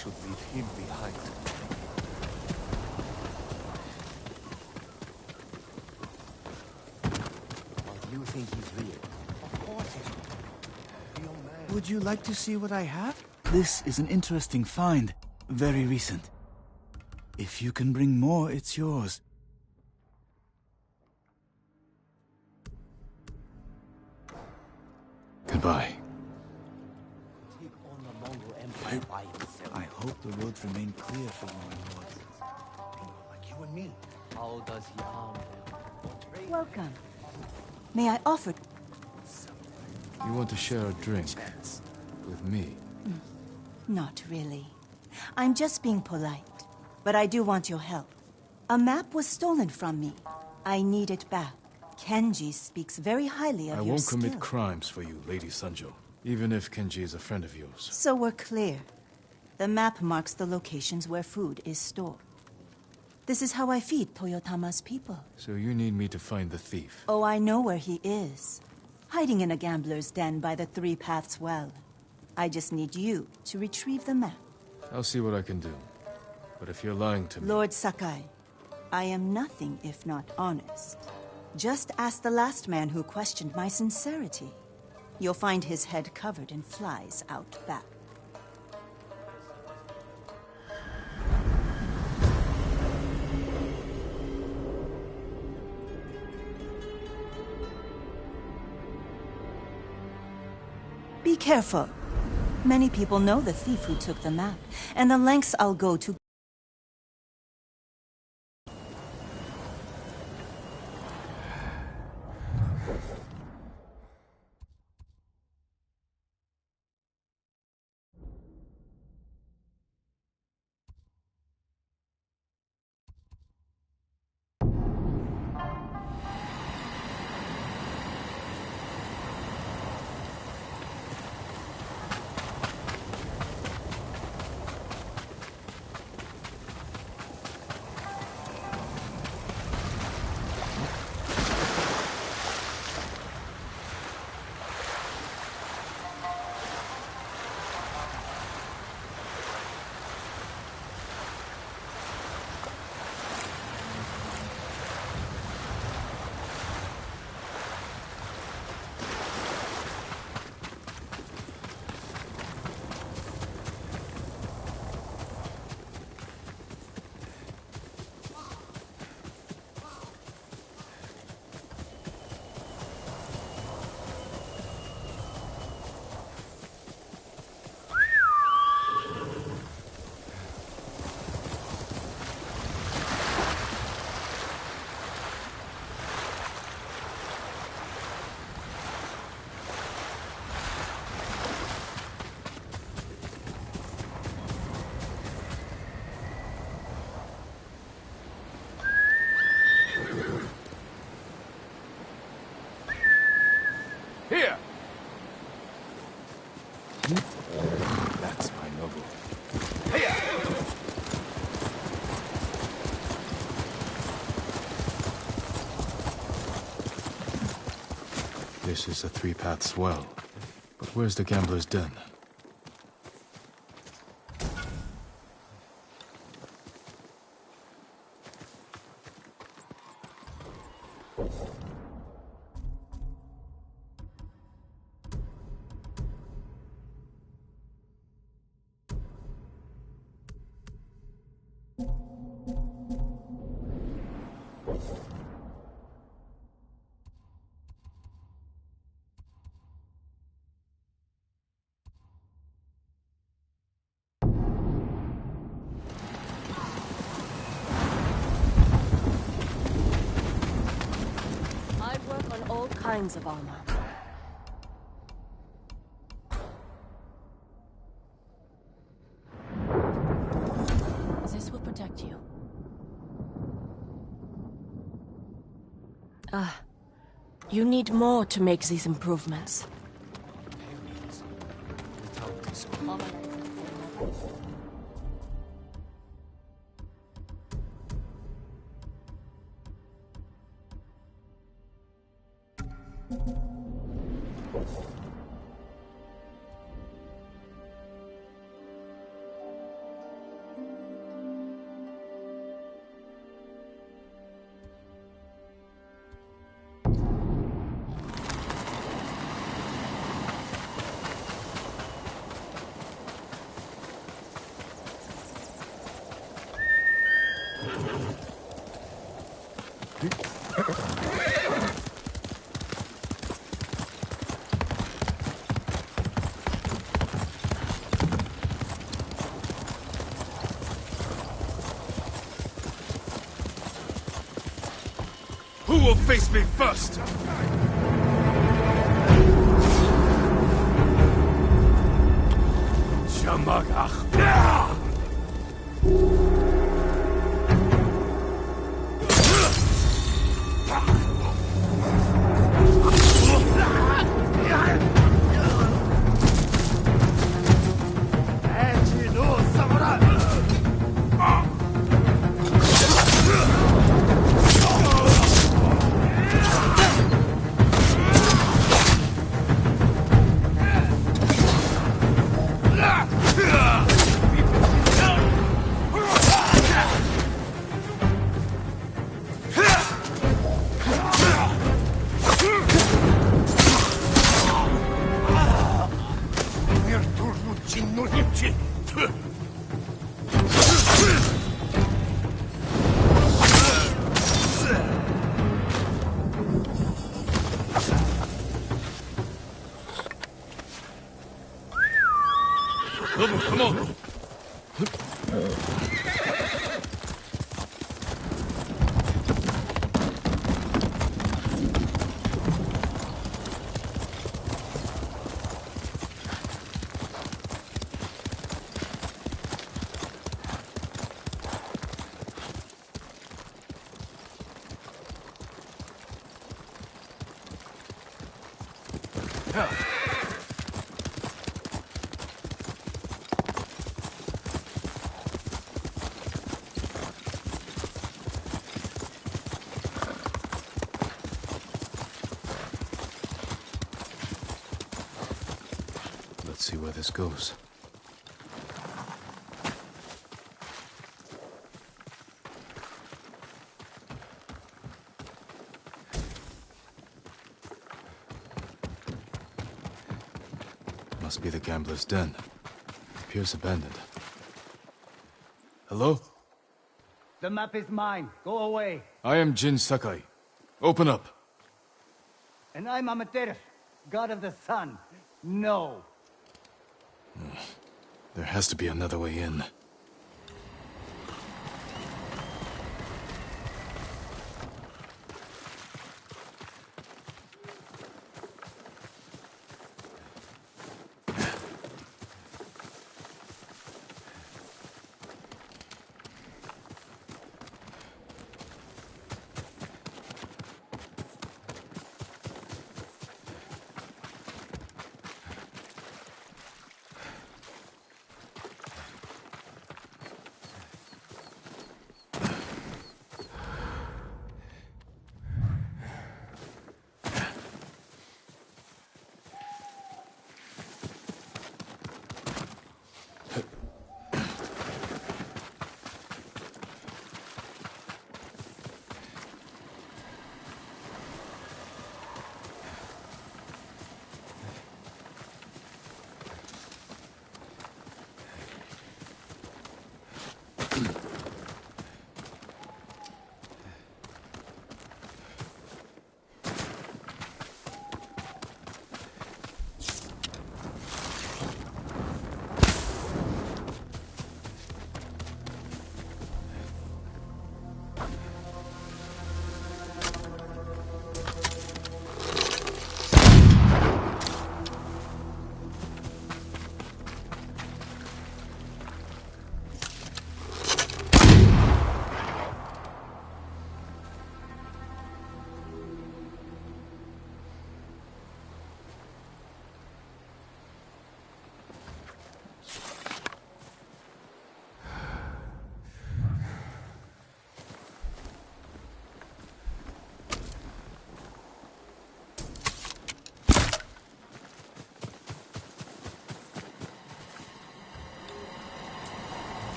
should leave him behind. You think he's real? Of course he's a real man. Would you like to see what I have? This is an interesting find. Very recent. If you can bring more, it's yours. Goodbye. Take on the Mongol Empire by himself. I hope the roads remain clear for you, my lord. Like you and me. How does he harm them? Welcome. May I offer... You want to share a drink with me? Not really. I'm just being polite. But I do want your help. A map was stolen from me. I need it back. Kenji speaks very highly of I your won't skill. commit crimes for you, Lady Sanjo. Even if Kenji is a friend of yours. So we're clear. The map marks the locations where food is stored. This is how I feed Toyotama's people. So you need me to find the thief. Oh, I know where he is. Hiding in a gambler's den by the Three Paths Well. I just need you to retrieve the map. I'll see what I can do. But if you're lying to me... Lord Sakai, I am nothing if not honest. Just ask the last man who questioned my sincerity. You'll find his head covered in flies out back. Be careful. Many people know the thief who took the map, and the lengths I'll go to. Here! That's my noble. Here! This is the Three Paths Well. But where's the gambler's den? Kinds of armor. This will protect you. You need more to make these improvements. Who will face me first? Shamagach. Come on! Let's see where this goes. Must be the gambler's den. Appears abandoned. Hello? The map is mine. Go away. I am Jin Sakai. Open up. And I'm Amateru, god of the sun. No. There has to be another way in.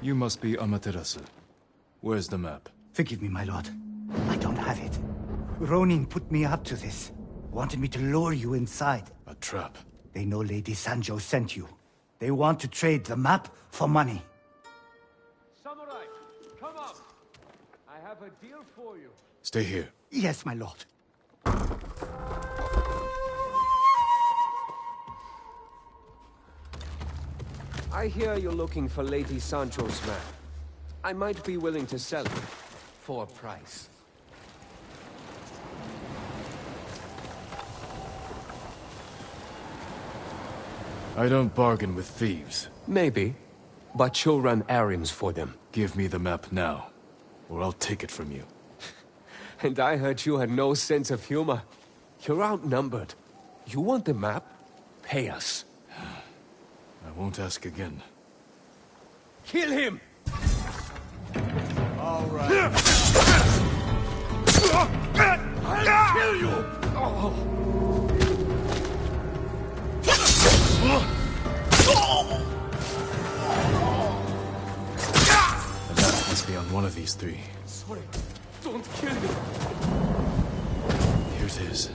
You must be Amaterasu. Where's the map? Forgive me, my lord. I don't have it. Ronin put me up to this. Wanted me to lure you inside. A trap. They know Lady Sanjo sent you. They want to trade the map for money. Samurai, come up. I have a deal for you. Stay here. Yes, my lord. I hear you're looking for Lady Sancho's map. I might be willing to sell it. For a price. I don't bargain with thieves. Maybe. But you'll run errands for them. Give me the map now, or I'll take it from you. And I heard you had no sense of humor. You're outnumbered. You want the map? Pay us. I won't ask again. Kill him! All right. I'll kill you! The map must be on one of these three. Sorry, don't kill me. Here it is.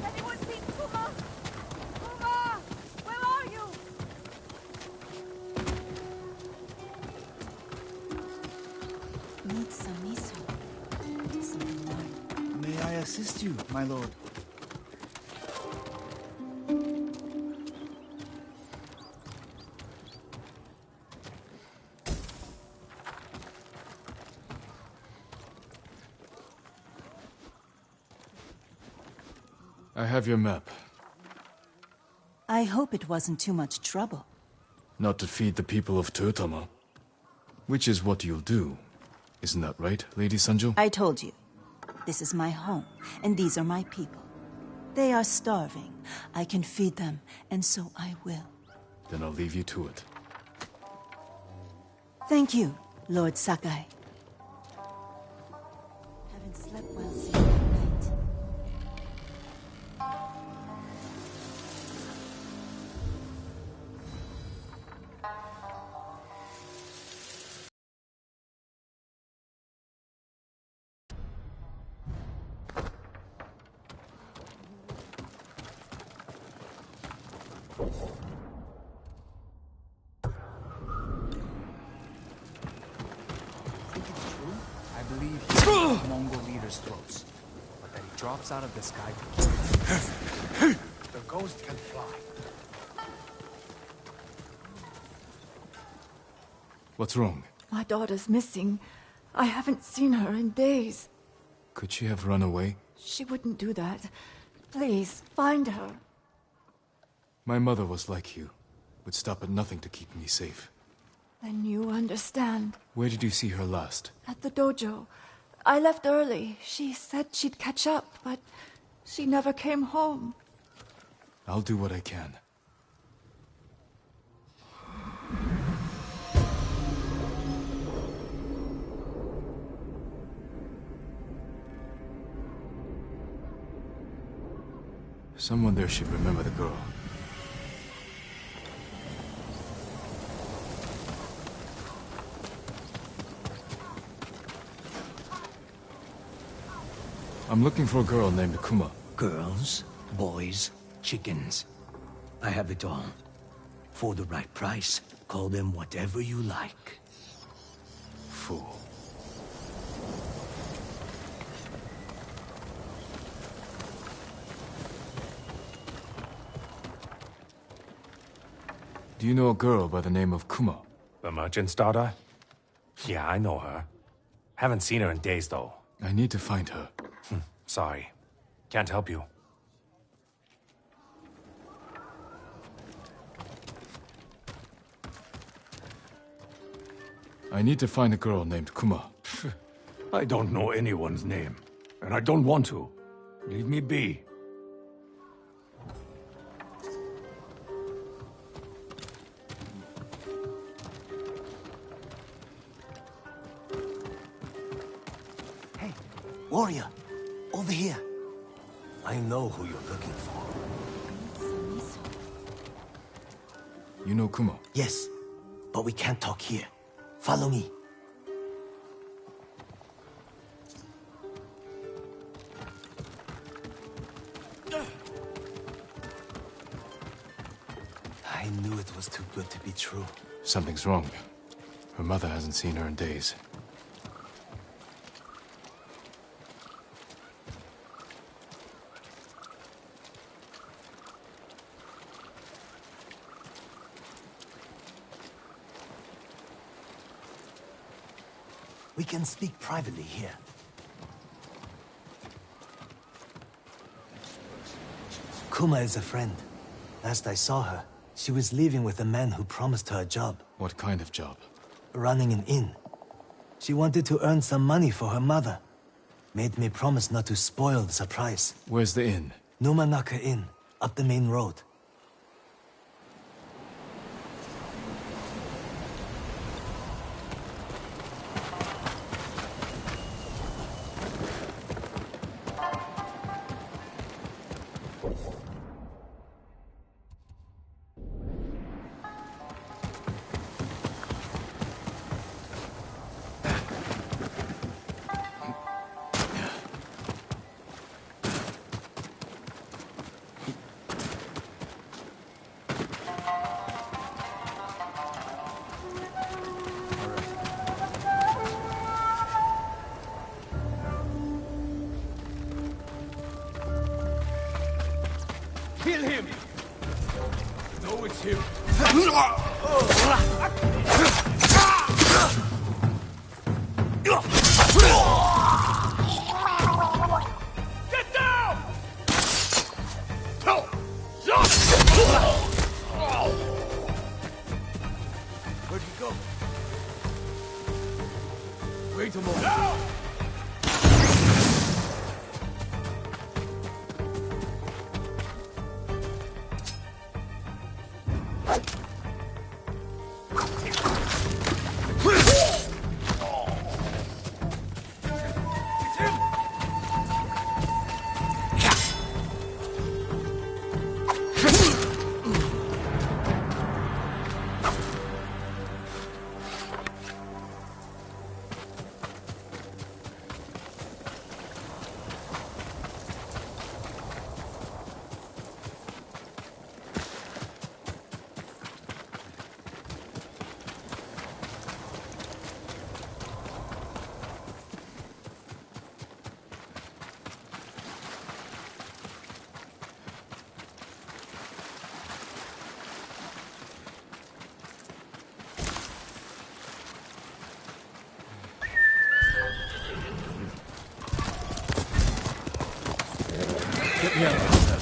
Anyone seen Kuma? Kuma! Where are you? Need some miso. Something warm. May I assist you, my lord? I have your map. I hope it wasn't too much trouble. Not to feed the people of Tsushima. Which is what you'll do. Isn't that right, Lady Sanjo? I told you. This is my home, and these are my people. They are starving. I can feed them, and so I will. Then I'll leave you to it. Thank you, Lord Sakai. Haven't slept well since that night. Think it's true? I believe he cut Mongol leaders' throats, but that he drops out of the sky to kill them. The ghost can fly. What's wrong? My daughter's missing. I haven't seen her in days. Could she have run away? She wouldn't do that. Please, find her. My mother was like you. Would stop at nothing to keep me safe. Then you understand. Where did you see her last? At the dojo. I left early. She said she'd catch up, but she never came home. I'll do what I can. Someone there should remember the girl. I'm looking for a girl named Kuma. Girls, boys, chickens. I have it all. For the right price, call them whatever you like. Fool. Do you know a girl by the name of Kuma? The merchant's daughter? Yeah, I know her. Haven't seen her in days, though. I need to find her. Sorry. Can't help you. I need to find a girl named Kuma. I don't know anyone's name, and I don't want to. Leave me be. Hey, warrior, over here. I know who you're looking for. You know Kumo? Yes, but we can't talk here. Follow me. I knew it was too good to be true. Something's wrong. Her mother hasn't seen her in days. We can speak privately here. Kuma is a friend. Last I saw her, she was leaving with a man who promised her a job. What kind of job? Running an inn. She wanted to earn some money for her mother. Made me promise not to spoil the surprise. Where's the inn? Numanaka Inn, up the main road. Kill him! No, it's him. Get down! Where'd he go? Wait a moment. No! Get me out of this.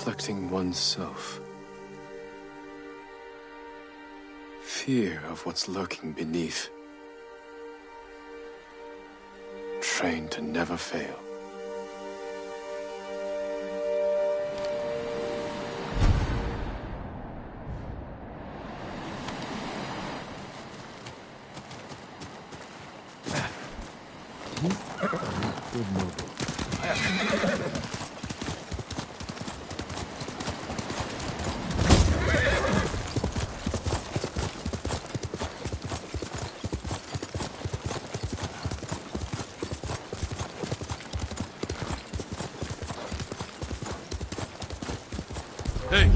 reflecting oneself. Fear of what's lurking beneath. Trained to never fail. Good move. Hey!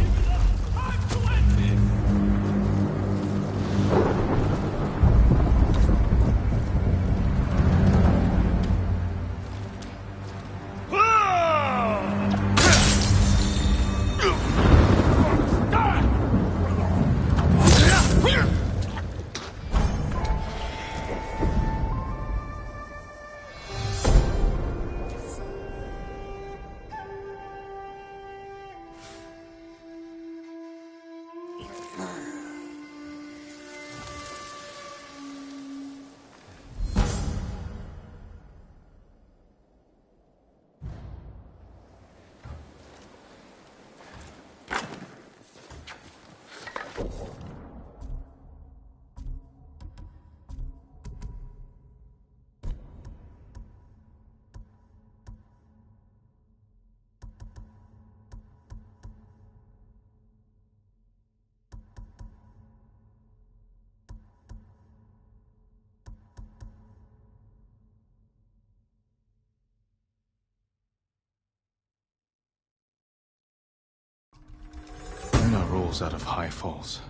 Luna rolls out of high falls.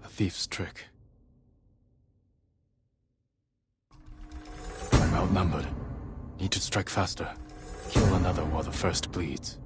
A thief's trick. I'm outnumbered. Need to strike faster. Kill another while the first bleeds.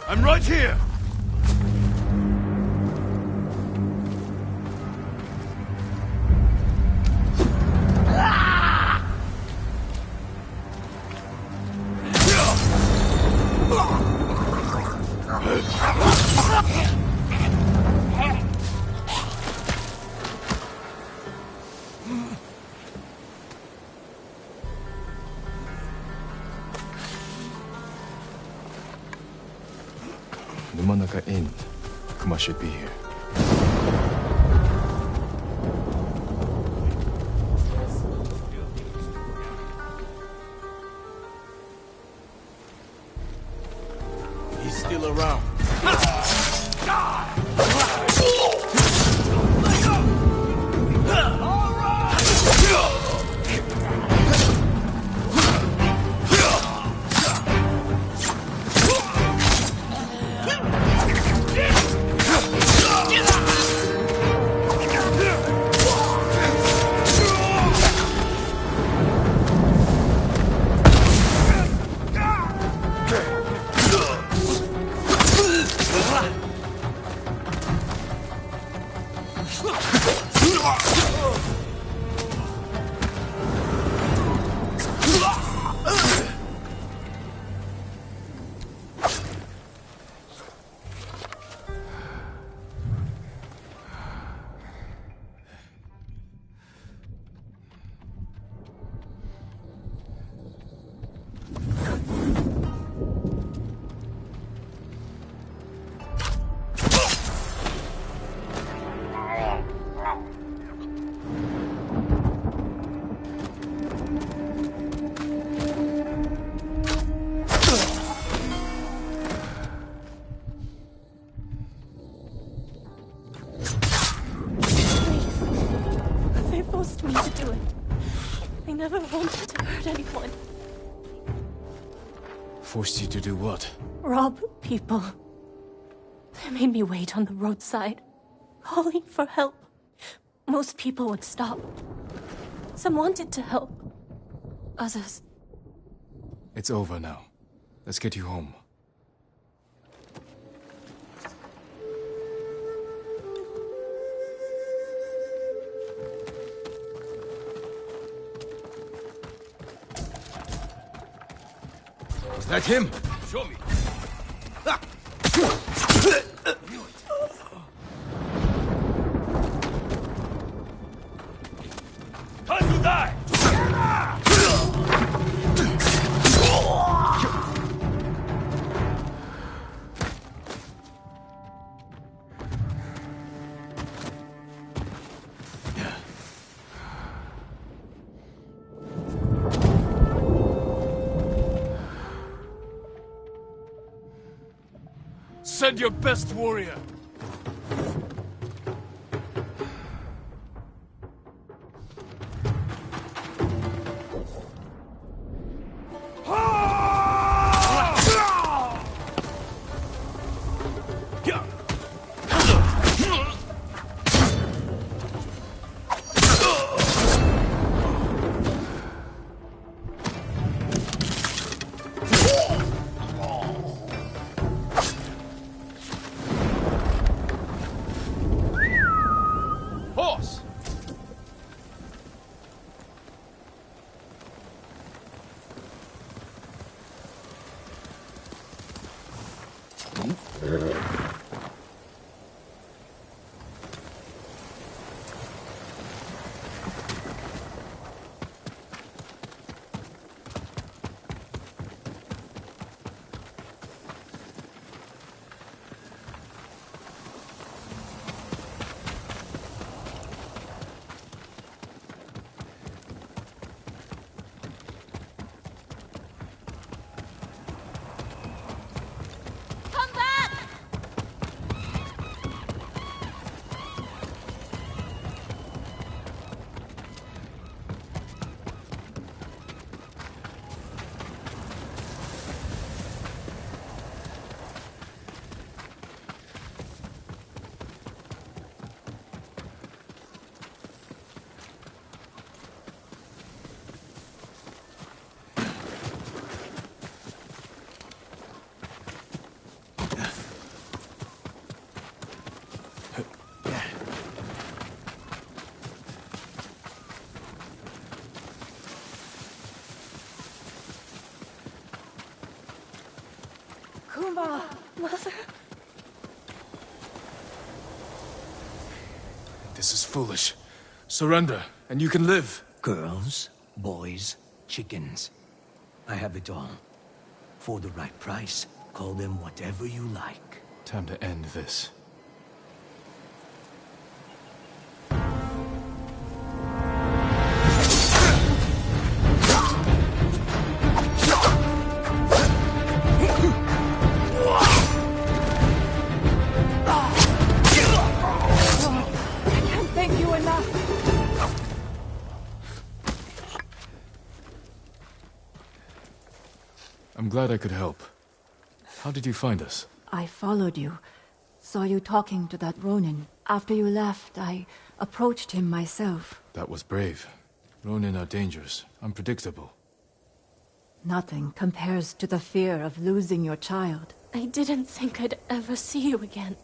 I'm right here! Numanaka Inn. Kuma should be here. He's still around. I never wanted to hurt anyone. Forced you to do what? Rob people. They made me wait on the roadside, calling for help. Most people would stop. Some wanted to help. Others... It's over now. Let's get you home. Is that him? Show me. Time to die! Send your best warrior! Horse! Come back! Kuma! Mother... This is foolish. Surrender, and you can live. Girls, boys, chickens. I have it all. For the right price, call them whatever you like. Time to end this. I can't thank you enough. I'm glad I could help. How did you find us? I followed you. Saw you talking to that Ronin. After you left, I approached him myself. That was brave. Ronin are dangerous, unpredictable. Nothing compares to the fear of losing your child. I didn't think I'd ever see you again.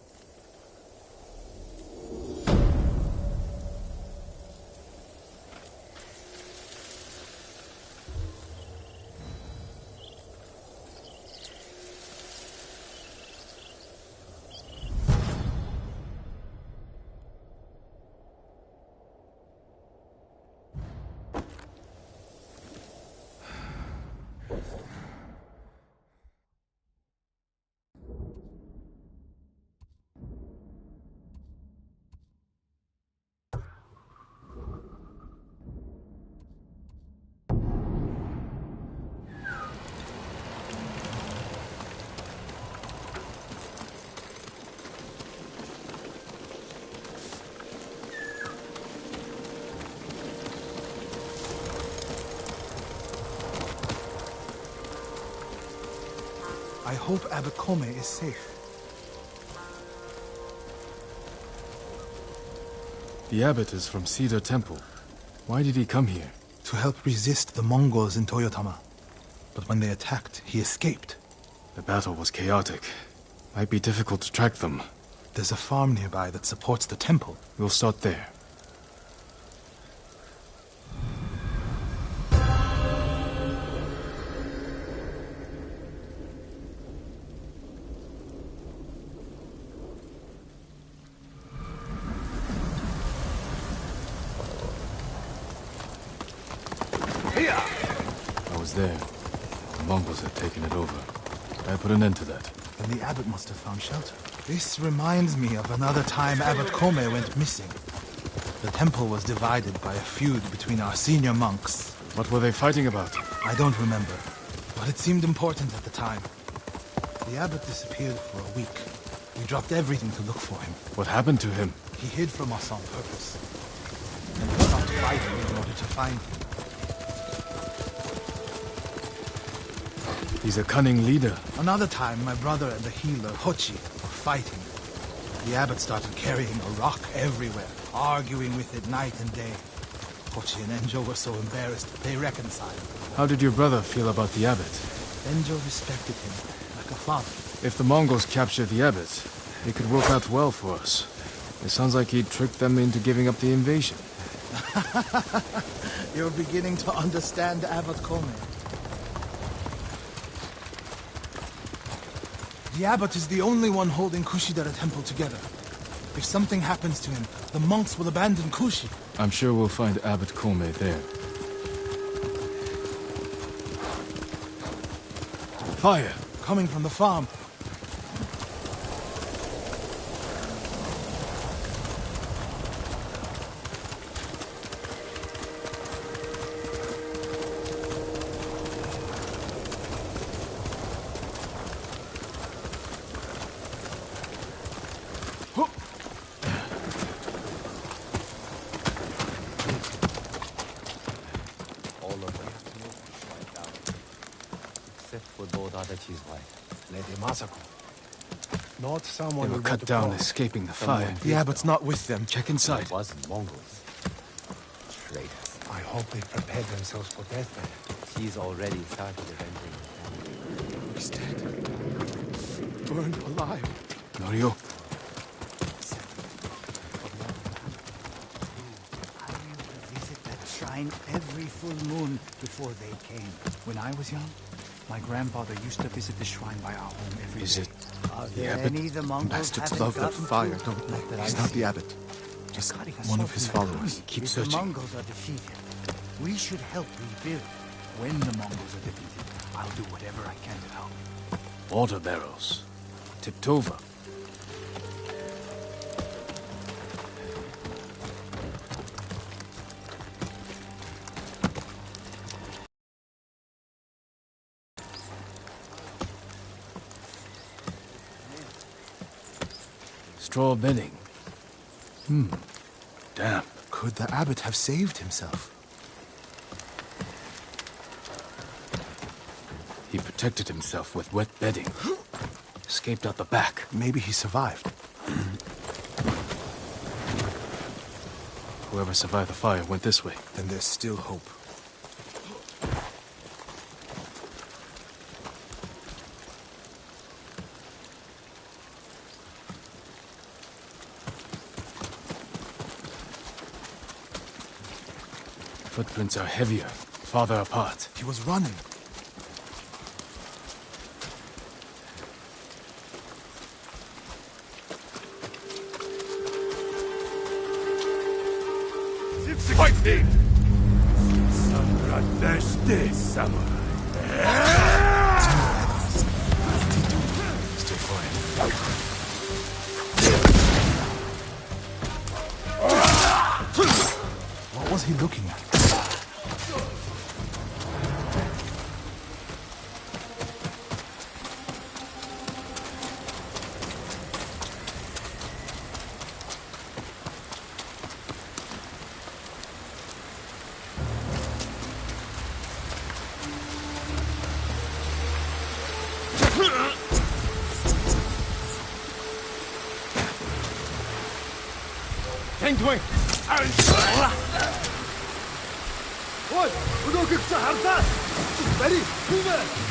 I hope Abbot Kome is safe. The abbot is from Cedar Temple. Why did he come here? To help resist the Mongols in Toyotama. But when they attacked, he escaped. The battle was chaotic. Might be difficult to track them. There's a farm nearby that supports the temple. We'll start there. I was there. The Mongols had taken it over. I put an end to that. Then the abbot must have found shelter. This reminds me of another time Abbot Kome went missing. The temple was divided by a feud between our senior monks. What were they fighting about? I don't remember, but it seemed important at the time. The abbot disappeared for a week. We dropped everything to look for him. What happened to him? He hid from us on purpose. And we stopped fighting in order to find him. He's a cunning leader. Another time, my brother and the healer, Hochi, were fighting. The abbot started carrying a rock everywhere, arguing with it night and day. Hochi and Enjo were so embarrassed, they reconciled. How did your brother feel about the abbot? Enjo respected him, like a father. If the Mongols capture the abbot, it could work out well for us. It sounds like he tricked them into giving up the invasion. You're beginning to understand Abbot Kome. The abbot is the only one holding Kushidara Temple together. If something happens to him, the monks will abandon Kushi. I'm sure we'll find Abbot Kome there. Fire! Coming from the farm. Not someone they were we cut want to down cross. escaping the fire. The abbot's not with them. Check inside. It wasn't Mongols. Traitors. I hope they prepared themselves for death then. She's already started avenging. He's dead. Burned alive. Norio. I used to visit that shrine every full moon before they came. When I was young, my grandfather used to visit the shrine by our home every day. Is it Are the there abbot? any the Mongols Bastards haven't love that gotten fire, to? don't Not that they? He's I've not the seen. abbot. Just Cutting us one off of his from that followers. army. Keep If searching. the Mongols are defeated, we should help rebuild. When the Mongols are defeated, I'll do whatever I can to help. Water barrels. Tipped over. Straw bedding. Damp. Could the abbot have saved himself? He protected himself with wet bedding. Escaped out the back. Maybe he survived. Whoever survived the fire went this way. Then there's still hope. Footprints are heavier, farther apart. He was running. Fight me! Stay quiet. What was he looking at? doing? Oi, uno que se harta. Ready, move.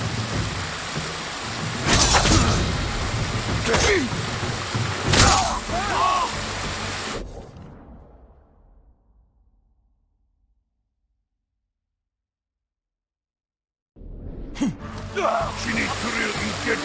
She needs to really get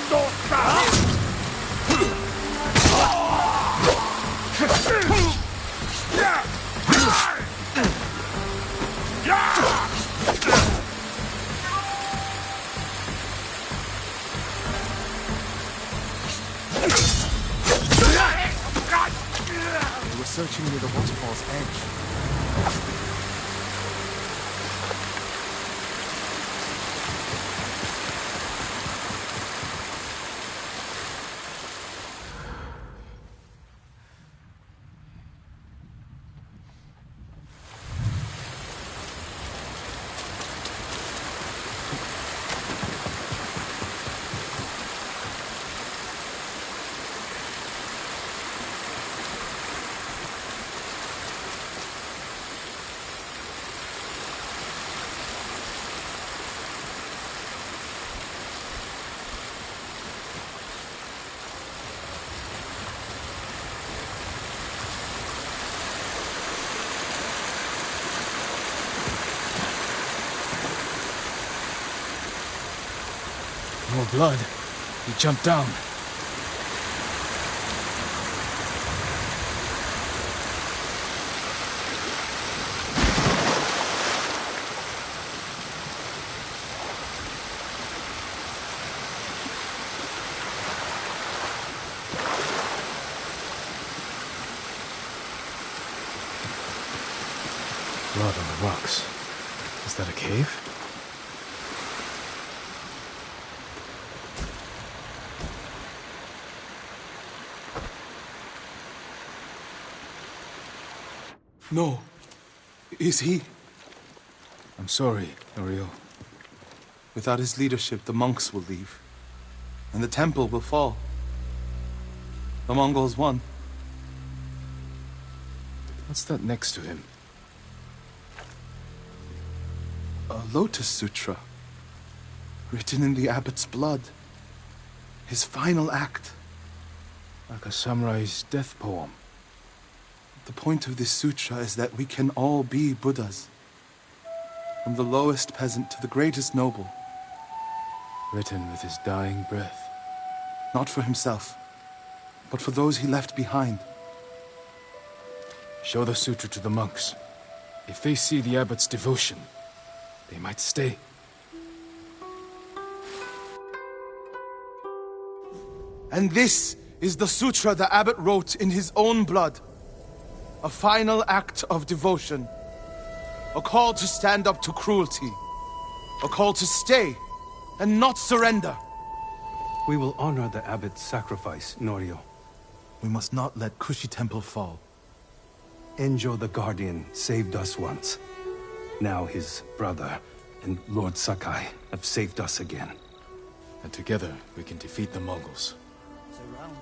They were searching near the waterfall's edge. More blood. He jumped down. Blood on the rocks. Is that a cave? No. Is he? I'm sorry, Norio. Without his leadership, the monks will leave. And the temple will fall. The Mongols won. What's that next to him? A Lotus Sutra. Written in the abbot's blood. His final act. Like a samurai's death poem. The point of this sutra is that we can all be Buddhas. From the lowest peasant to the greatest noble. Written with his dying breath. Not for himself, but for those he left behind. Show the sutra to the monks. If they see the abbot's devotion, they might stay. And this is the sutra the abbot wrote in his own blood. A final act of devotion. A call to stand up to cruelty. A call to stay and not surrender. We will honor the abbot's sacrifice, Norio. We must not let Kushi Temple fall. Enjo the Guardian saved us once. Now his brother and Lord Sakai have saved us again. And together we can defeat the Mongols. Surrounded.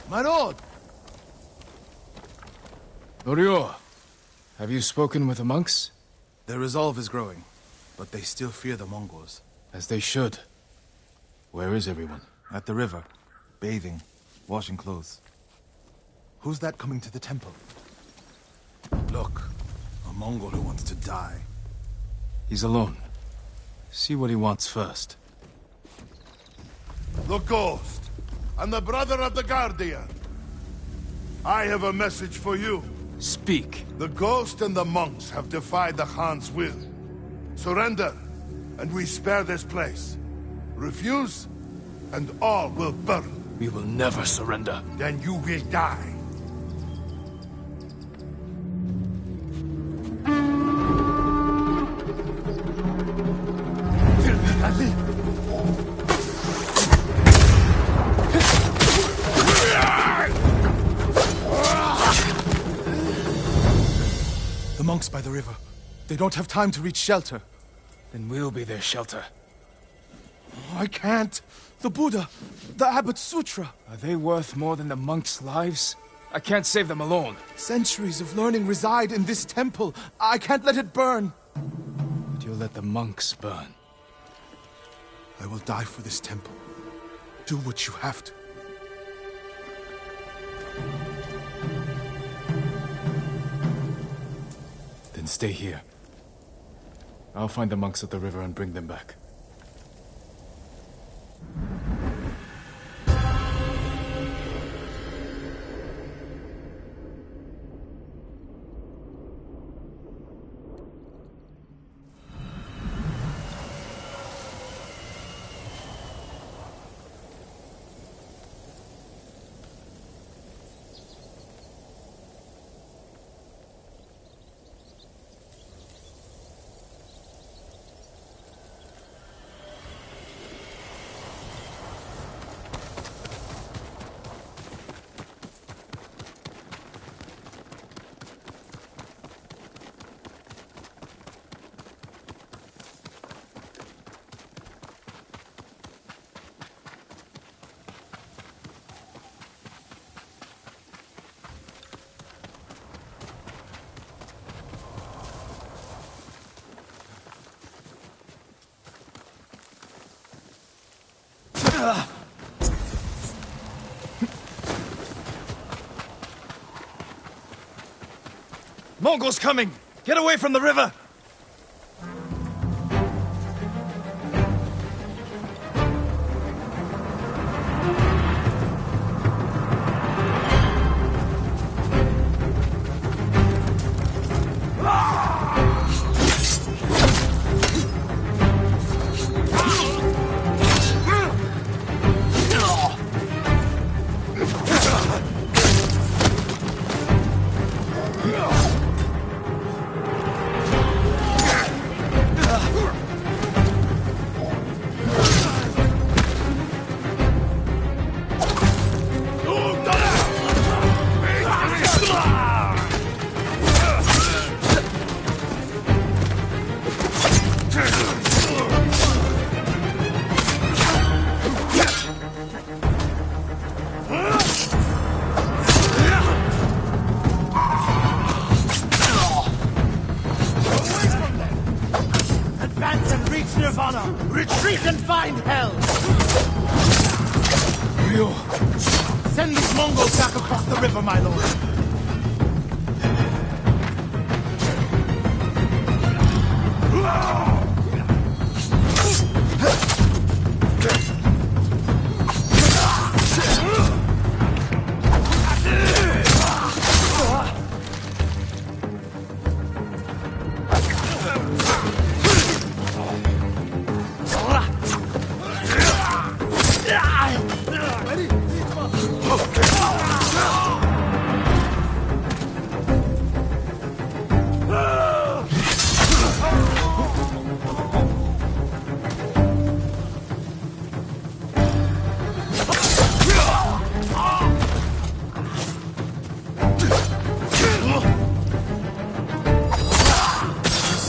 My lord! Norio, have you spoken with the monks? Their resolve is growing, but they still fear the Mongols. As they should. Where is everyone? At the river, bathing, washing clothes. Who's that coming to the temple? Look, a Mongol who wants to die. He's alone. See what he wants first. The Ghost! I'm the brother of the Guardian. I have a message for you. Speak. The Ghost and the monks have defied the Khan's will. Surrender, and we spare this place. Refuse, and all will burn. We will never surrender. Then you will die. The monks by the river. They don't have time to reach shelter. Then we'll be their shelter. I can't. The Buddha, the Abbot's Sutra. Are they worth more than the monks' lives? I can't save them alone. Centuries of learning reside in this temple. I can't let it burn. But you'll let the monks burn. I will die for this temple. Do what you have to. Then stay here. I'll find the monks at the river and bring them back. Mongols coming! Get away from the river! Retreat and find hell! Ryo! Send these Mongols back across the river, my lord!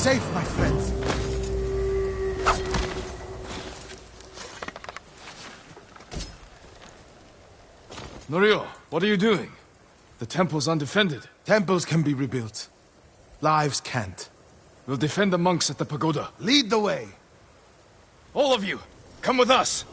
Safe, my friends. Norio, what are you doing? The temple's undefended. Temples can be rebuilt. Lives can't. We'll defend the monks at the pagoda. Lead the way. All of you, come with us.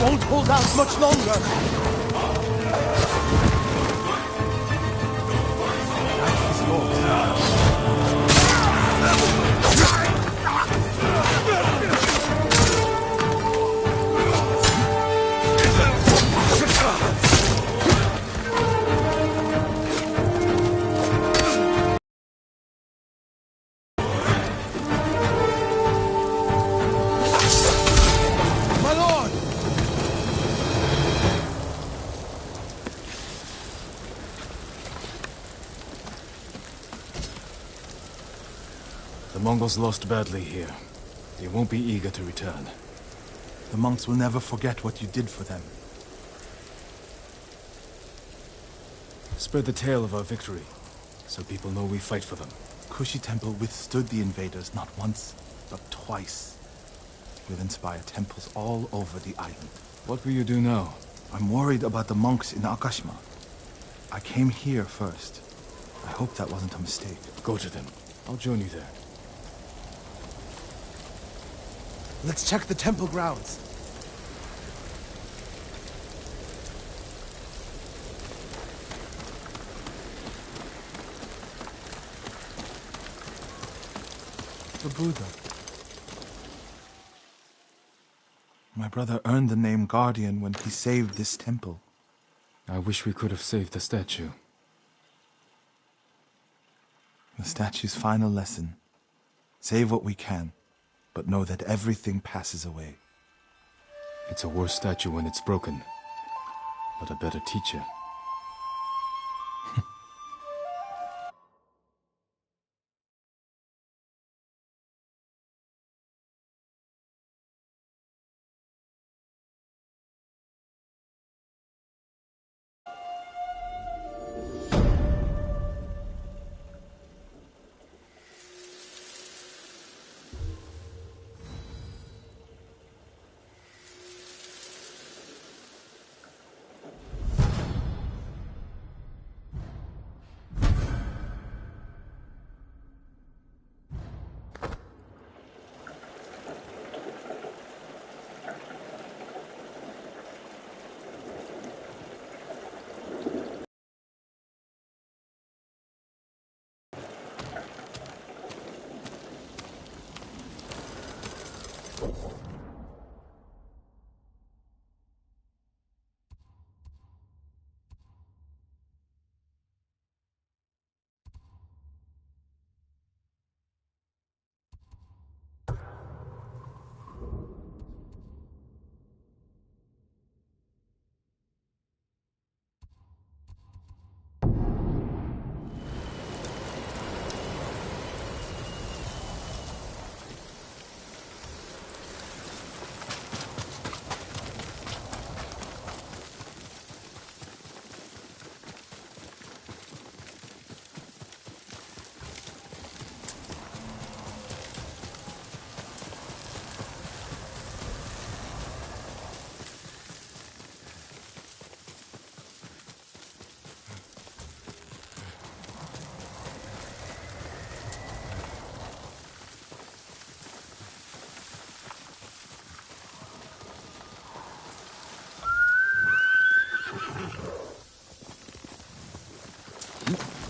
won't hold out much longer. Life is yours. My lord! The Mongols lost badly here. They won't be eager to return. The monks will never forget what you did for them. Spread the tale of our victory, so people know we fight for them. Kushi Temple withstood the invaders not once, but twice. We'll inspire temples all over the island. What will you do now? I'm worried about the monks in Akashima. I came here first. I hope that wasn't a mistake. Go to them. I'll join you there. Let's check the temple grounds. The Buddha. My brother earned the name Guardian when he saved this temple. I wish we could have saved the statue. The statue's final lesson. Save what we can, but know that everything passes away. It's a worse statue when it's broken, but a better teacher.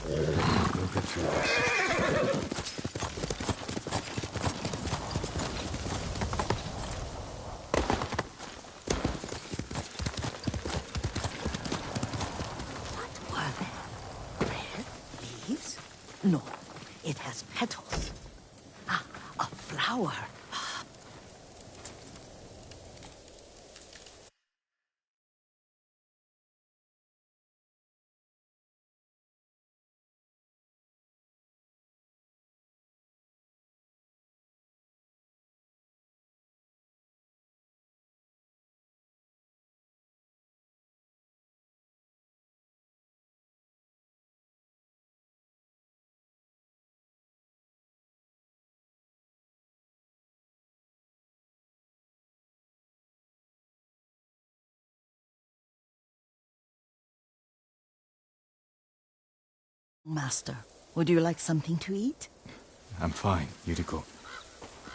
We'll get through this. Leaves? No, it has petals. Ah, a flower. Master, would you like something to eat? I'm fine, Yuriko.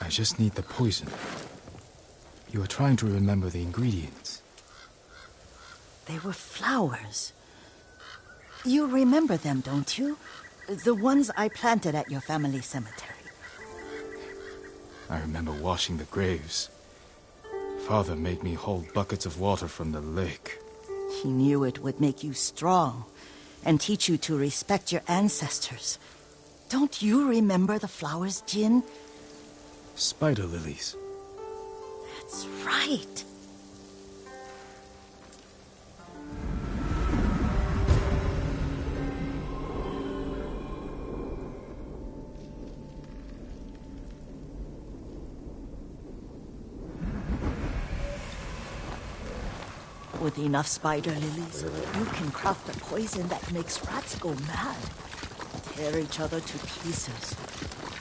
I just need the poison. You are trying to remember the ingredients. They were flowers. You remember them, don't you? The ones I planted at your family cemetery. I remember washing the graves. Father made me hold buckets of water from the lake. He knew it would make you strong and teach you to respect your ancestors. Don't you remember the flowers, Jin? Spider lilies. That's right. With enough spider lilies, you can craft a poison that makes rats go mad. Tear each other to pieces.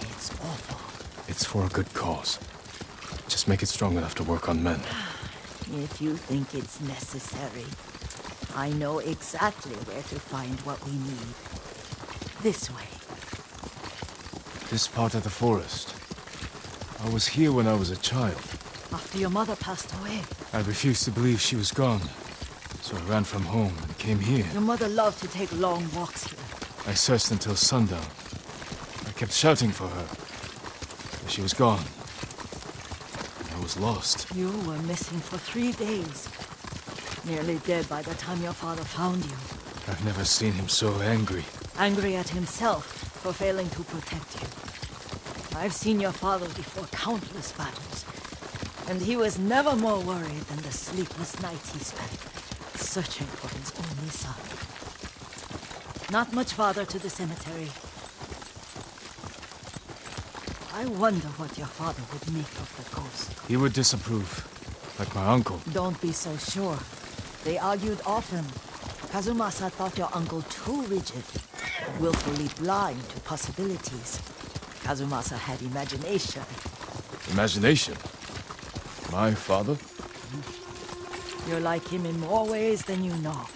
It's awful. It's for a good cause. Just make it strong enough to work on men. If you think it's necessary, I know exactly where to find what we need. This way. This part of the forest. I was here when I was a child. After your mother passed away. I refused to believe she was gone. So I ran from home and came here. Your mother loved to take long walks here. I searched until sundown. I kept shouting for her. But she was gone. I was lost. You were missing for 3 days. Nearly dead by the time your father found you. I've never seen him so angry. Angry at himself for failing to protect you. I've seen your father before countless battles. And he was never more worried than the sleepless nights he spent searching for his only son. Not much farther to the cemetery. I wonder what your father would make of the ghost. He would disapprove, like my uncle. Don't be so sure. They argued often. Kazumasa thought your uncle too rigid, willfully blind to possibilities. Kazumasa had imagination. Imagination? My father? You're like him in more ways than you know.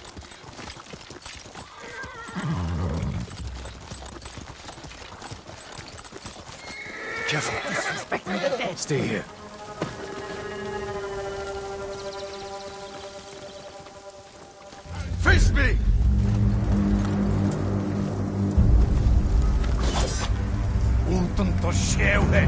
Careful. Disrespecting the dead. Stay here. Face me! Untunto shewe.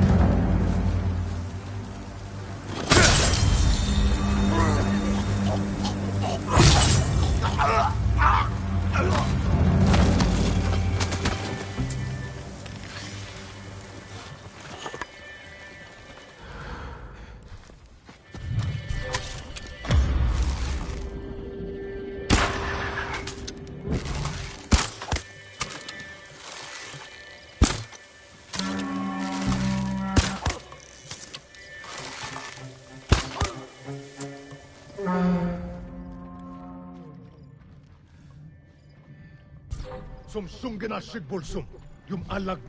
Sum sungena shigbulsum. Yum alag.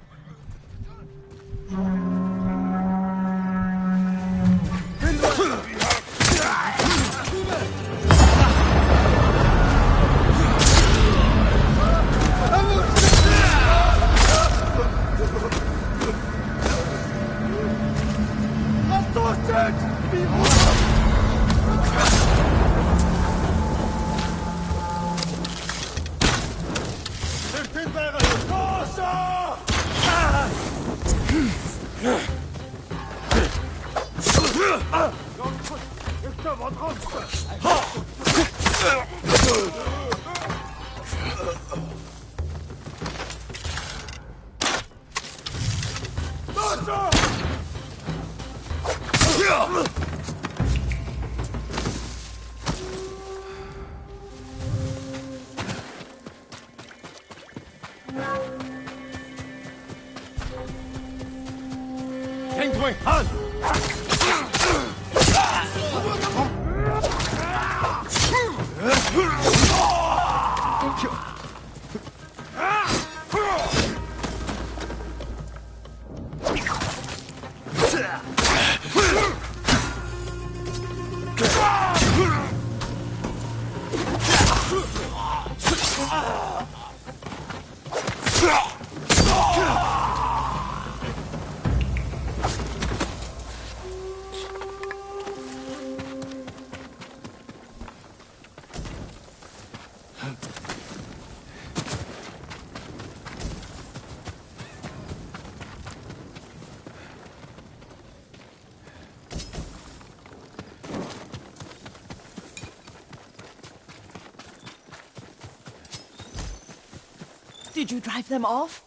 Did you drive them off?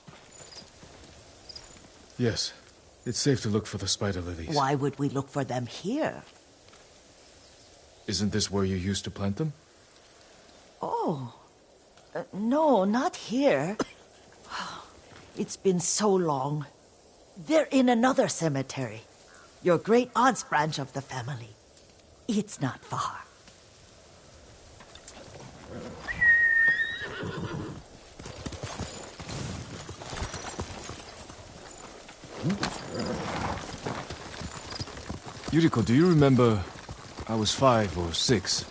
Yes. It's safe to look for the spider lilies. Why would we look for them here? Isn't this where you used to plant them? Oh. No, not here. It's been so long. They're in another cemetery. Your great aunt's branch of the family. It's not far. Yuriko, do you remember... I was 5 or 6.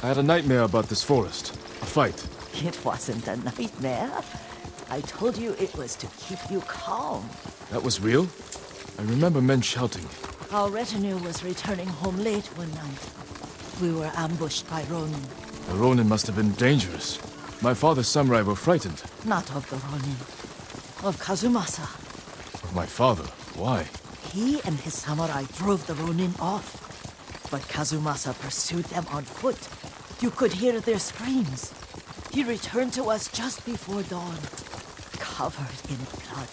I had a nightmare about this forest. A fight. It wasn't a nightmare. I told you it was to keep you calm. That was real? I remember men shouting. Our retinue was returning home late one night. We were ambushed by Ronin. The Ronin must have been dangerous. My father's samurai were frightened. Not of the Ronin. Of Kazumasa. Of my father? Why? He and his samurai drove the Ronin off. But Kazumasa pursued them on foot. You could hear their screams. He returned to us just before dawn, covered in blood.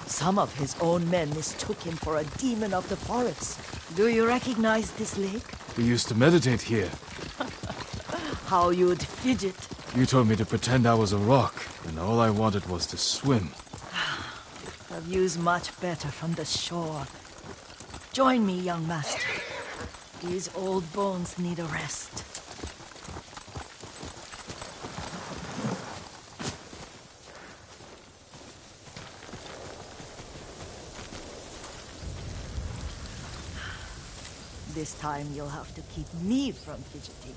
Some of his own men mistook him for a demon of the forest. Do you recognize this lake? We used to meditate here. How you'd fidget. You told me to pretend I was a rock, and all I wanted was to swim. The view's much better from the shore. Join me, young master. These old bones need a rest. This time you'll have to keep me from fidgeting.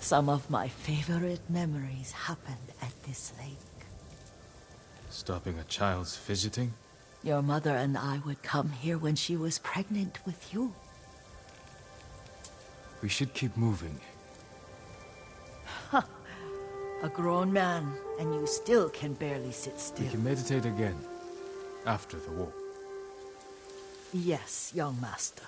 Some of my favorite memories happened at this lake. Stopping a child's fidgeting? Your mother and I would come here when she was pregnant with you. We should keep moving. A grown man, and you still can barely sit still. We can meditate again, after the war. Yes, young master.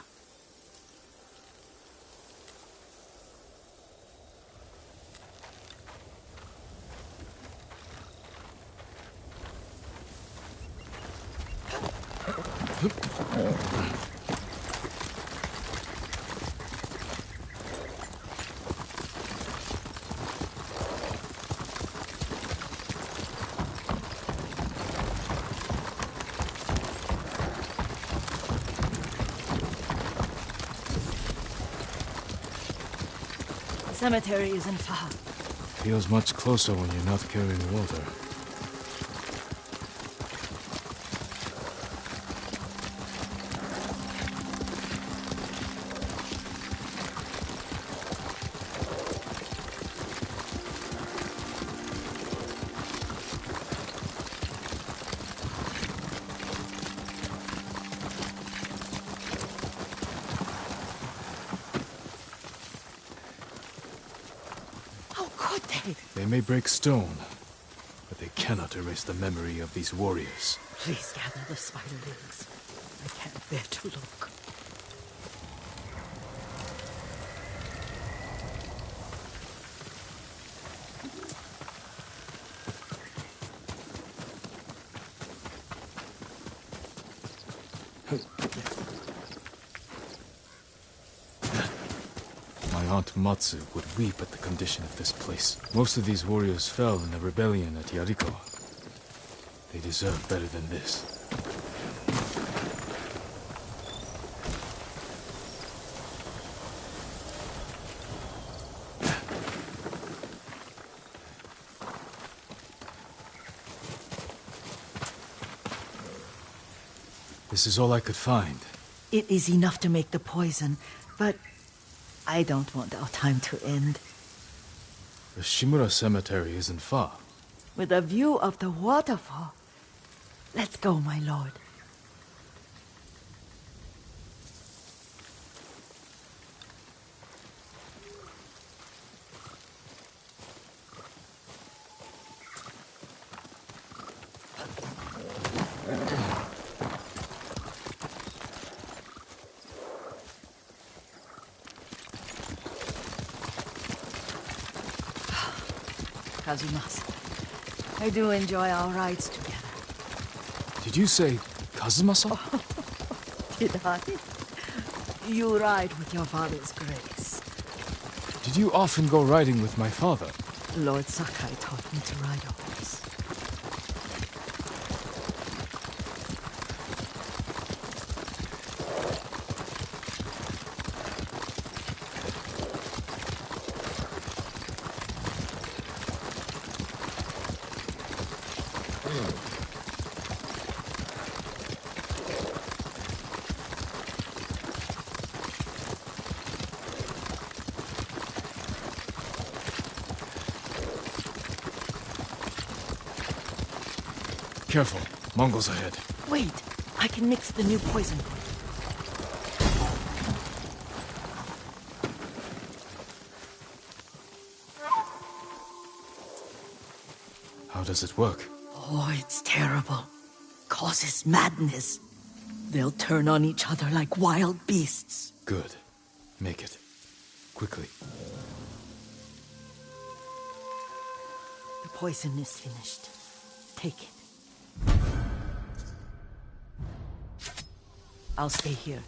The cemetery isn't far. Feels much closer when you're not carrying water. They may break stone, but they cannot erase the memory of these warriors. Please gather the spider lilies. I can't bear to look. My Aunt Matsu would weep at the condition of this place. Most of these warriors fell in the rebellion at Yarikawa. They deserve better than this. This is all I could find. It is enough to make the poison, but I don't want our time to end. The Shimura Cemetery isn't far. With a view of the waterfall. Let's go, my lord. Kazumasa. I do enjoy our rides together. Did you say Kazumasa? Did I? You ride with your father's grace. Did you often go riding with my father? Lord Sakai taught me to ride a horse. Careful. Mongols ahead. Wait, I can mix the new poison for you. How does it work? Oh, it's terrible. Causes madness. They'll turn on each other like wild beasts. Good. Make it. Quickly. The poison is finished. Take it. I'll stay here.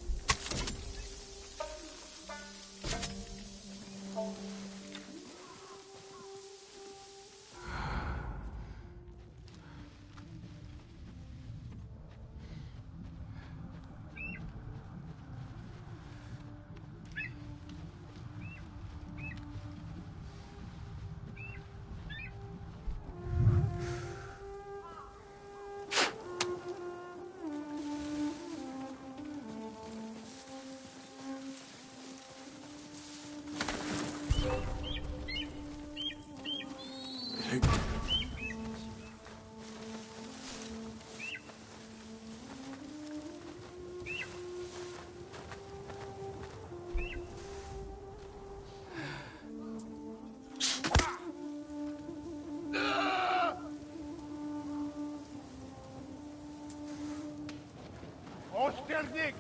Osternik!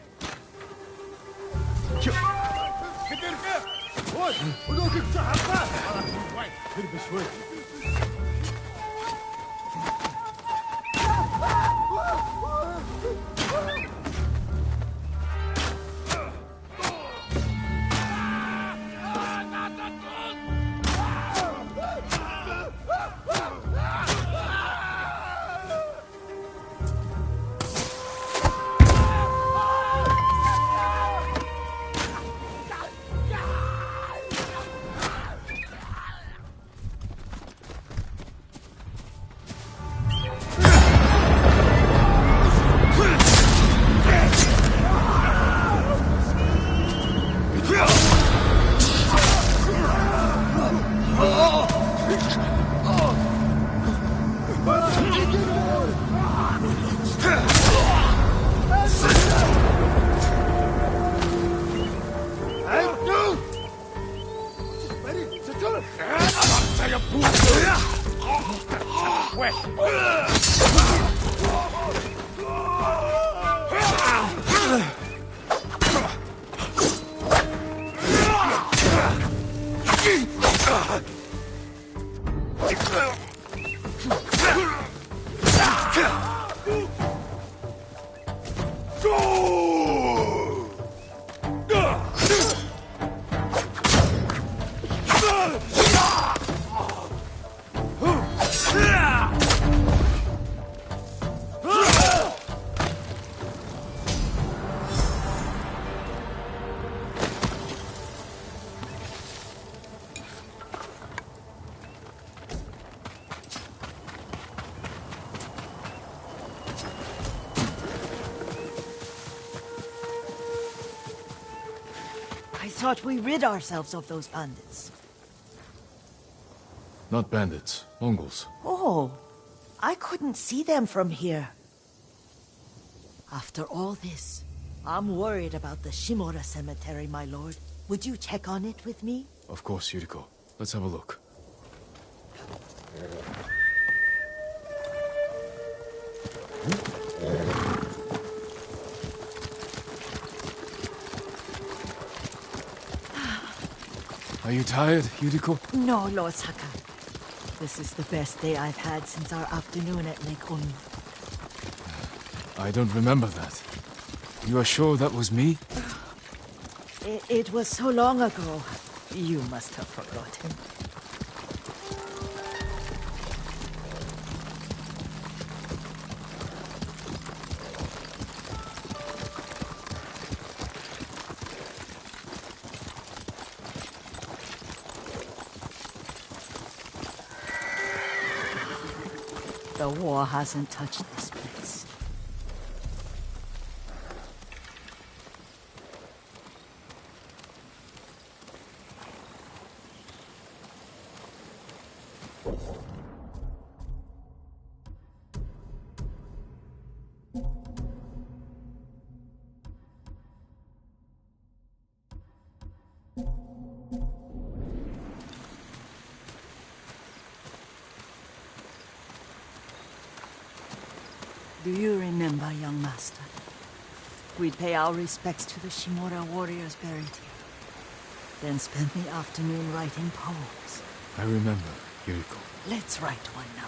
Gedirke! Ой, ونوك التحفة! وين؟ هرب شوي. I thought we rid ourselves of those bandits. Not bandits. Mongols. Oh, I couldn't see them from here. After all this, I'm worried about the Shimura cemetery, my lord. Would you check on it with me? Of course, Yuriko. Let's have a look. Are you tired, Yuriko? No, Lord Sakai. This is the best day I've had since our afternoon at Lake Onu. I don't remember that. You are sure that was me? It was so long ago. You must have forgotten. The war hasn't touched this place. Do you remember, young master? We'd pay our respects to the Shimura warriors buried here. Then spend the afternoon writing poems. I remember, Yuriko. Let's write one now.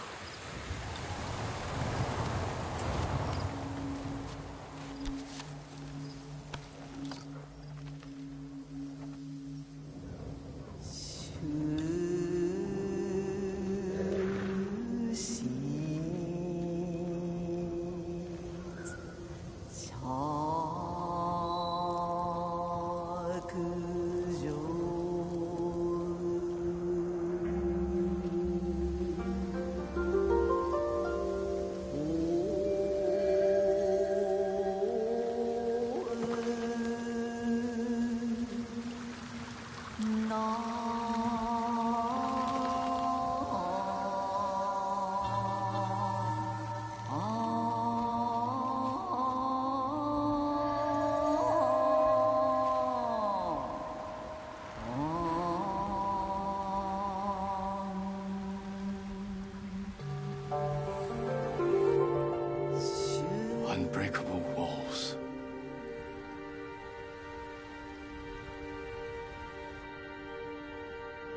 Unbreakable walls.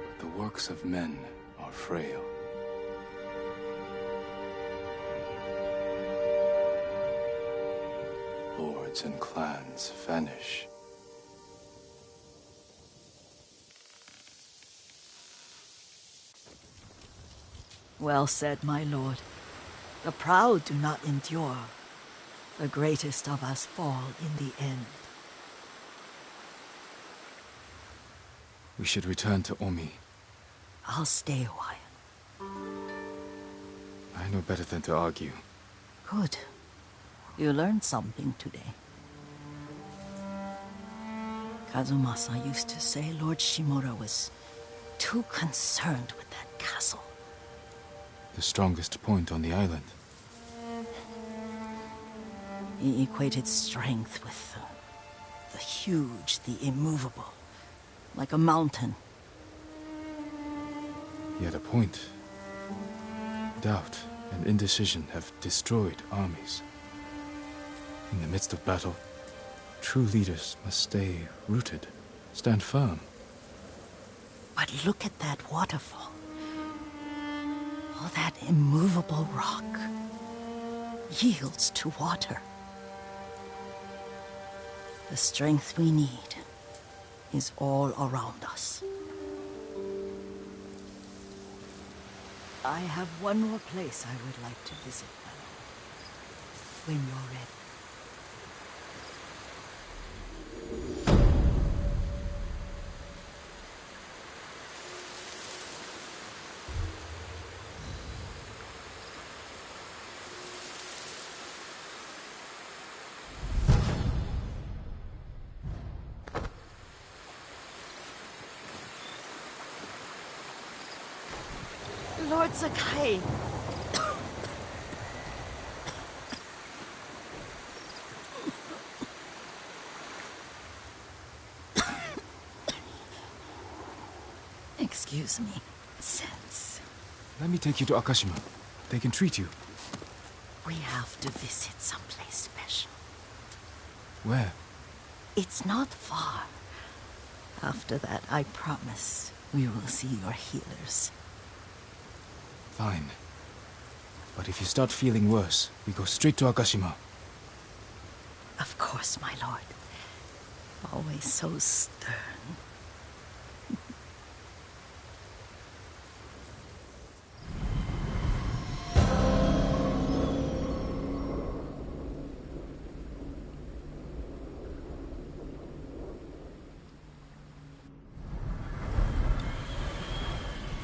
But the works of men are frail. Lords and clans vanish. Well said, my lord. The proud do not endure. The greatest of us fall in the end. We should return to Omi. I'll stay a while. I know better than to argue. Good. You learned something today. Kazumasa used to say Lord Shimura was too concerned with that castle. The strongest point on the island. He equated strength with the huge, the immovable, like a mountain. He had a point. Doubt and indecision have destroyed armies. In the midst of battle, true leaders must stay rooted, stand firm. But look at that waterfall. All that immovable rock yields to water. The strength we need is all around us. I have one more place I would like to visit now, when you're ready. Lord Sakai! Excuse me, Sense. Let me take you to Akashima. They can treat you. We have to visit someplace special. Where? It's not far. After that, I promise we will see your healers. Fine. But if you start feeling worse, we go straight to Akashima. Of course, my lord. Always so stern.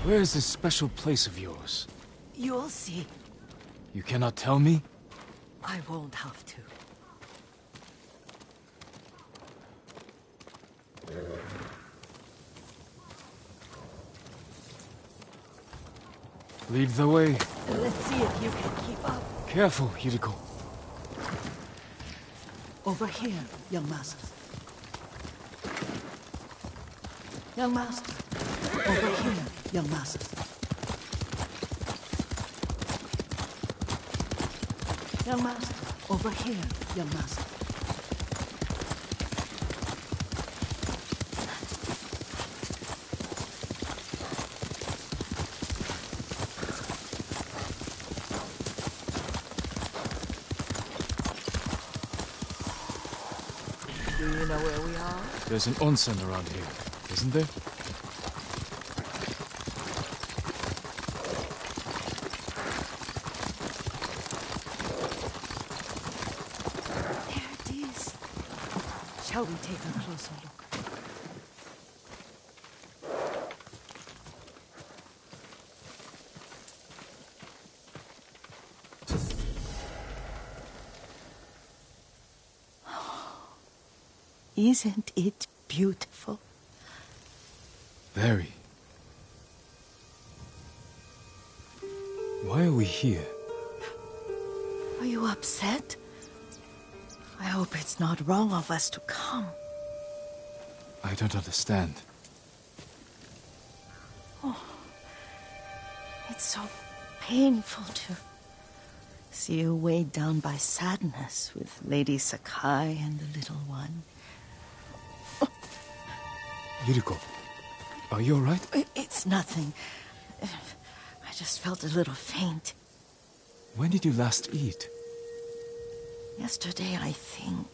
Where is this special place of yours? You'll see. You cannot tell me? I won't have to. Lead the way. Let's see if you can keep up. Careful, Yuriko. Over here, young master. Young master. Over here, young master. Young master. Over here, young master. Do you know where we are? There's an onsen around here, isn't there? There it is. Shall we take a closer look? Isn't it beautiful? Very. Why are we here? Are you upset? I hope it's not wrong of us to come. I don't understand. Oh, it's so painful to see you weighed down by sadness with Lady Sakai and the little one. Yuriko, are you alright? It's nothing. I just felt a little faint. When did you last eat? Yesterday, I think.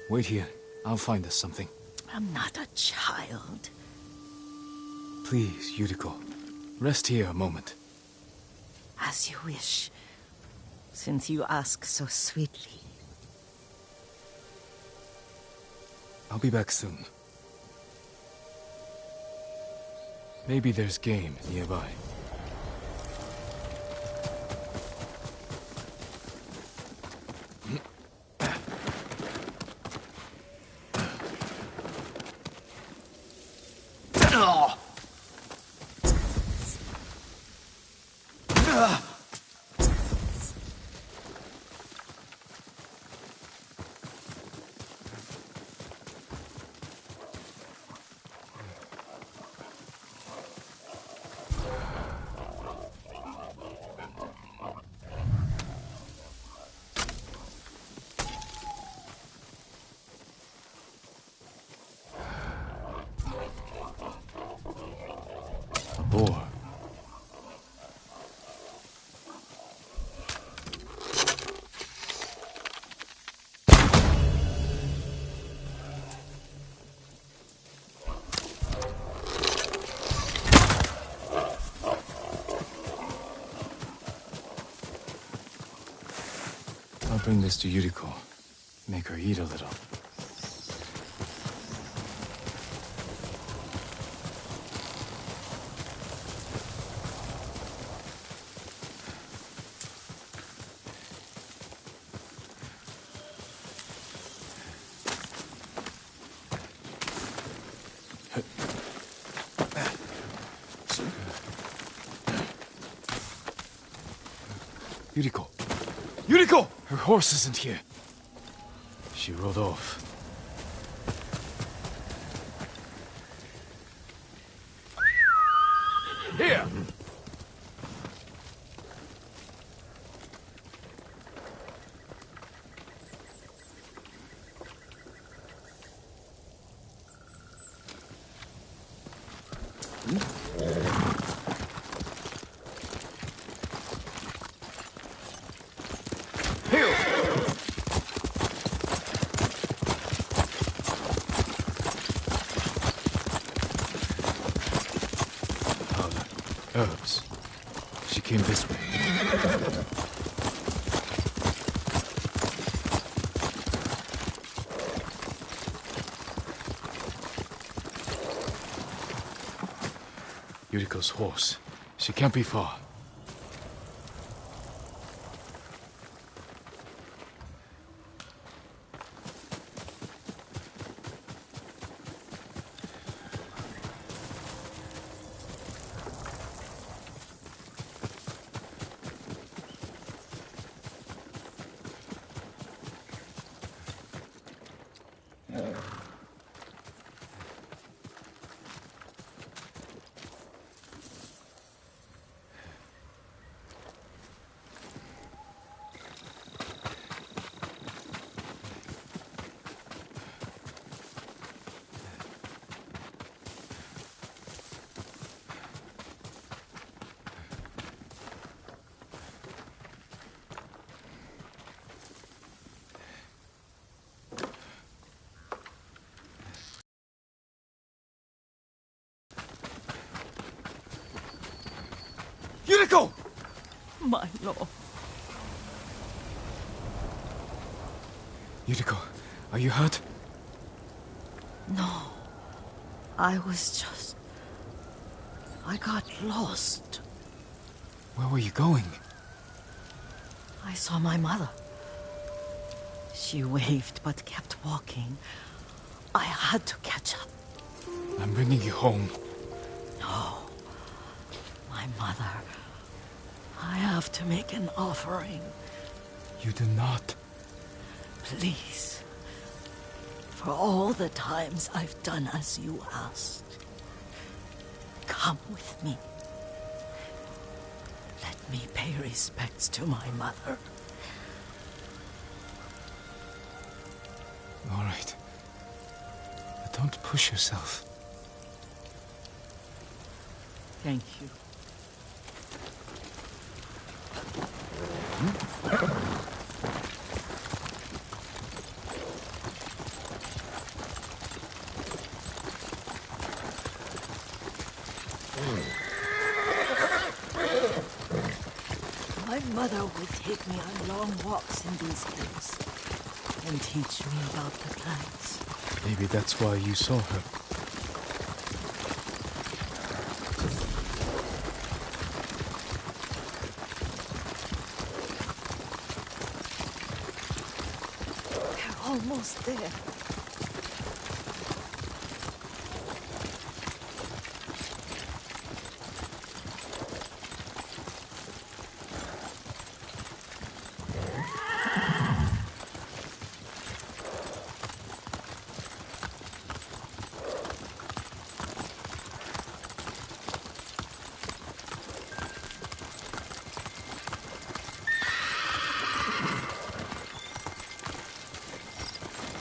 Wait here. I'll find us something. I'm not a child. Please, Yuriko. Rest here a moment. As you wish. Since you ask so sweetly. I'll be back soon. Maybe there's game nearby. Boar. I'll bring this to Yuriko. Make her eat a little. Yuriko! Yuriko! Her horse isn't here. She rode off. Here! She came this way. Yuriko's horse. She can't be far. Yuriko! My lord. Yuriko, are you hurt? No. I was just... I got lost. Where were you going? I saw my mother. She waved but kept walking. I had to catch up. I'm bringing you home. No. My mother. I have to make an offering. You do not. Please. For all the times I've done as you asked. Come with me. Let me pay respects to my mother. All right. But don't push yourself. Thank you. My mother would take me on long walks in these hills and teach me about the plants. Maybe that's why you saw her. We're almost there.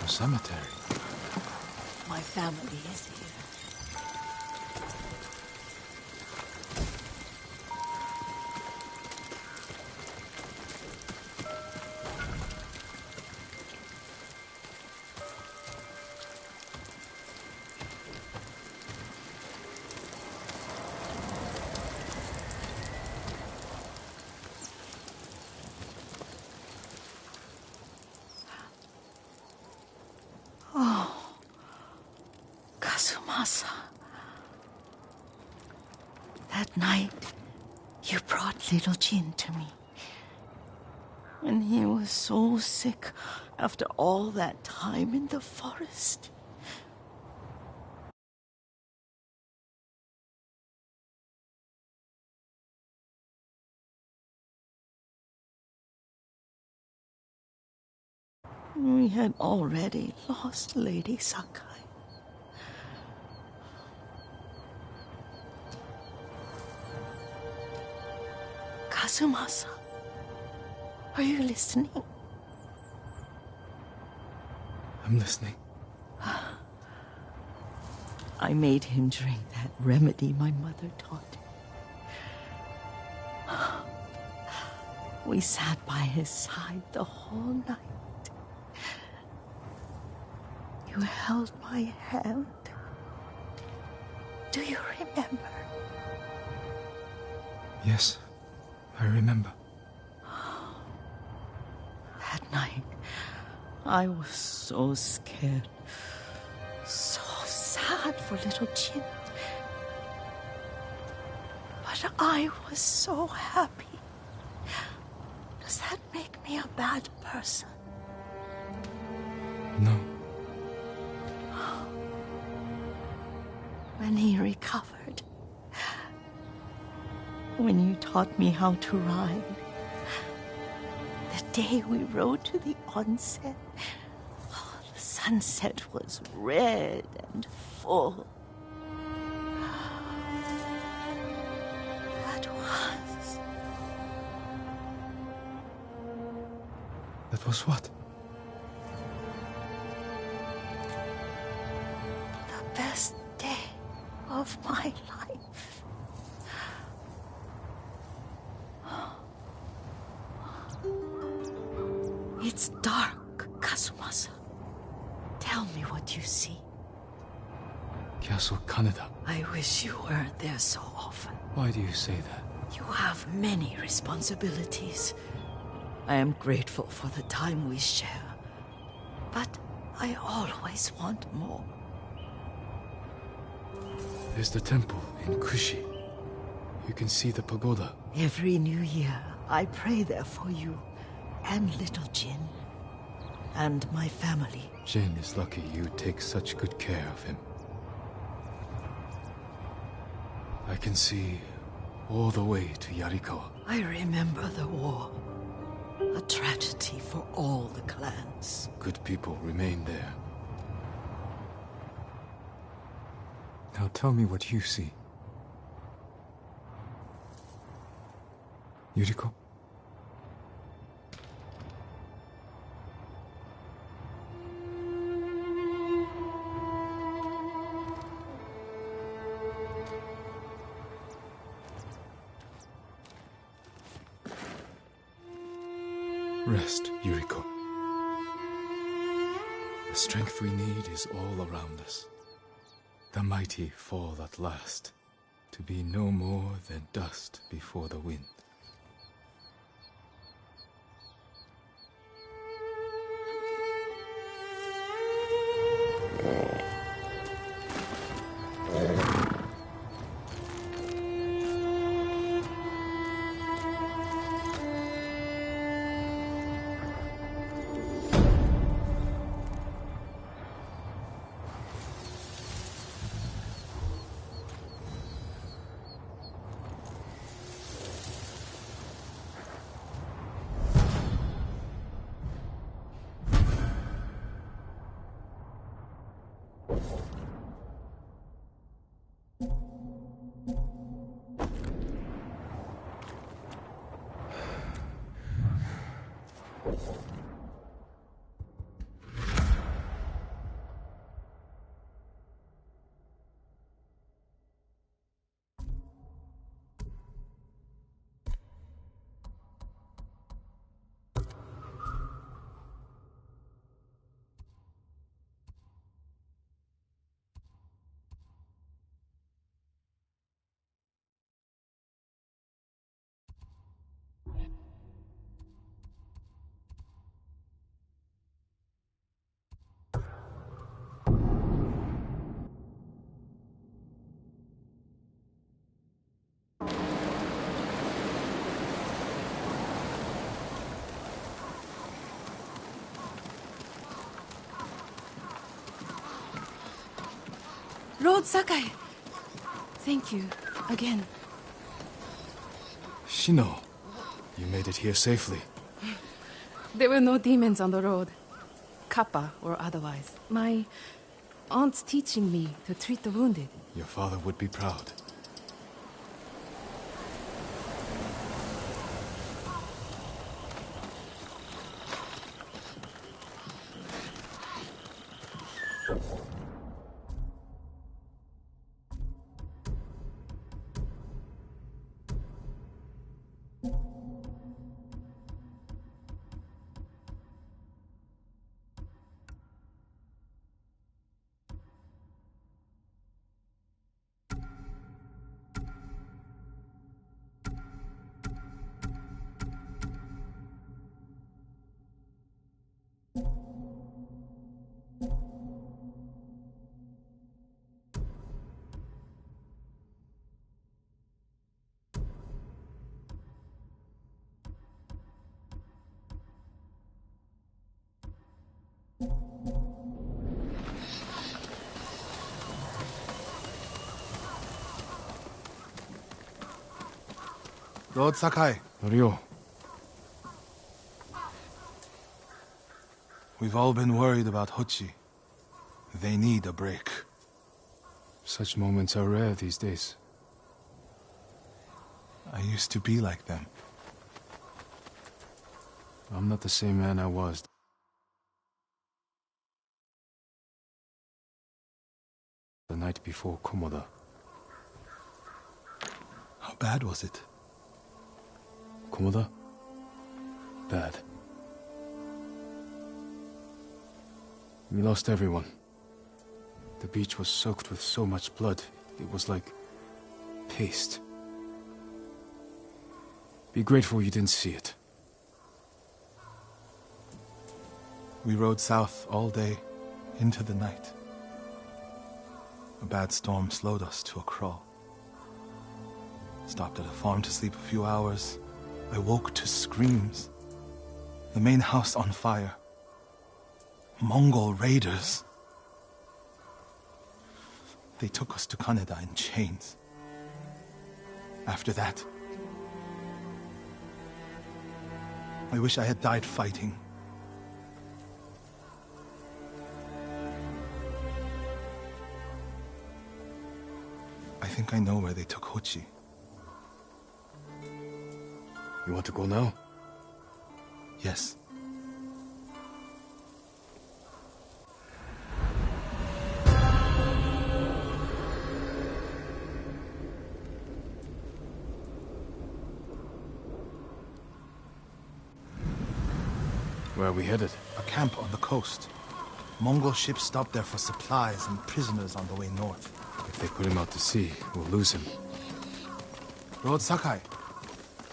Cemetery. My family is here. Oh, Kazumasa. That night, you brought little Jin to me. And he was so sick after all that time in the forest. We had already lost Lady Sakai. Kazumasa, are you listening? I'm listening. I made him drink that remedy my mother taught him. We sat by his side the whole night. You held my hand. Do you remember? Yes. I remember. That night, I was so scared. So sad for little Jin. But I was so happy. Does that make me a bad person? No. When he recovered, when you taught me how to ride, the day we rode to the onsen, the sunset was red and full. That was what? The best day of my life. It's dark, Kazumasa. Tell me what you see. Castle Kaneda. I wish you weren't there so often. Why do you say that? You have many responsibilities. I am grateful for the time we share, but I always want more. There's the temple in Kushi. You can see the pagoda. Every new year, I pray there for you and little Jin and my family. Jin is lucky you take such good care of him. I can see all the way to Yarikawa. I remember the war. A tragedy for all the clans. Good people remain there. Now tell me what you see. Yuriko? Rest, Yuriko. The strength we need is all around us. The mighty fall at last, to be no more than dust before the wind. Lord Sakai! Thank you, again. Shino, you made it here safely. There were no demons on the road. Kappa or otherwise. My aunt's teaching me to treat the wounded. Your father would be proud. Lord Sakai. Norio. We've all been worried about Hochi. They need a break. Such moments are rare these days. I used to be like them. I'm not the same man I was. The night before Komoda. How bad was it? Komoda? Bad. We lost everyone. The beach was soaked with so much blood, it was like paste. Be grateful you didn't see it. We rode south all day, into the night. A bad storm slowed us to a crawl. Stopped at a farm to sleep a few hours. I woke to screams. The main house on fire. Mongol raiders. They took us to Kaneda in chains. After that, I wish I had died fighting. I think I know where they took Hochi. You want to go now? Yes. Where are we headed? A camp on the coast. Mongol ships stopped there for supplies and prisoners on the way north. If they put him out to sea, we'll lose him. Lord Sakai,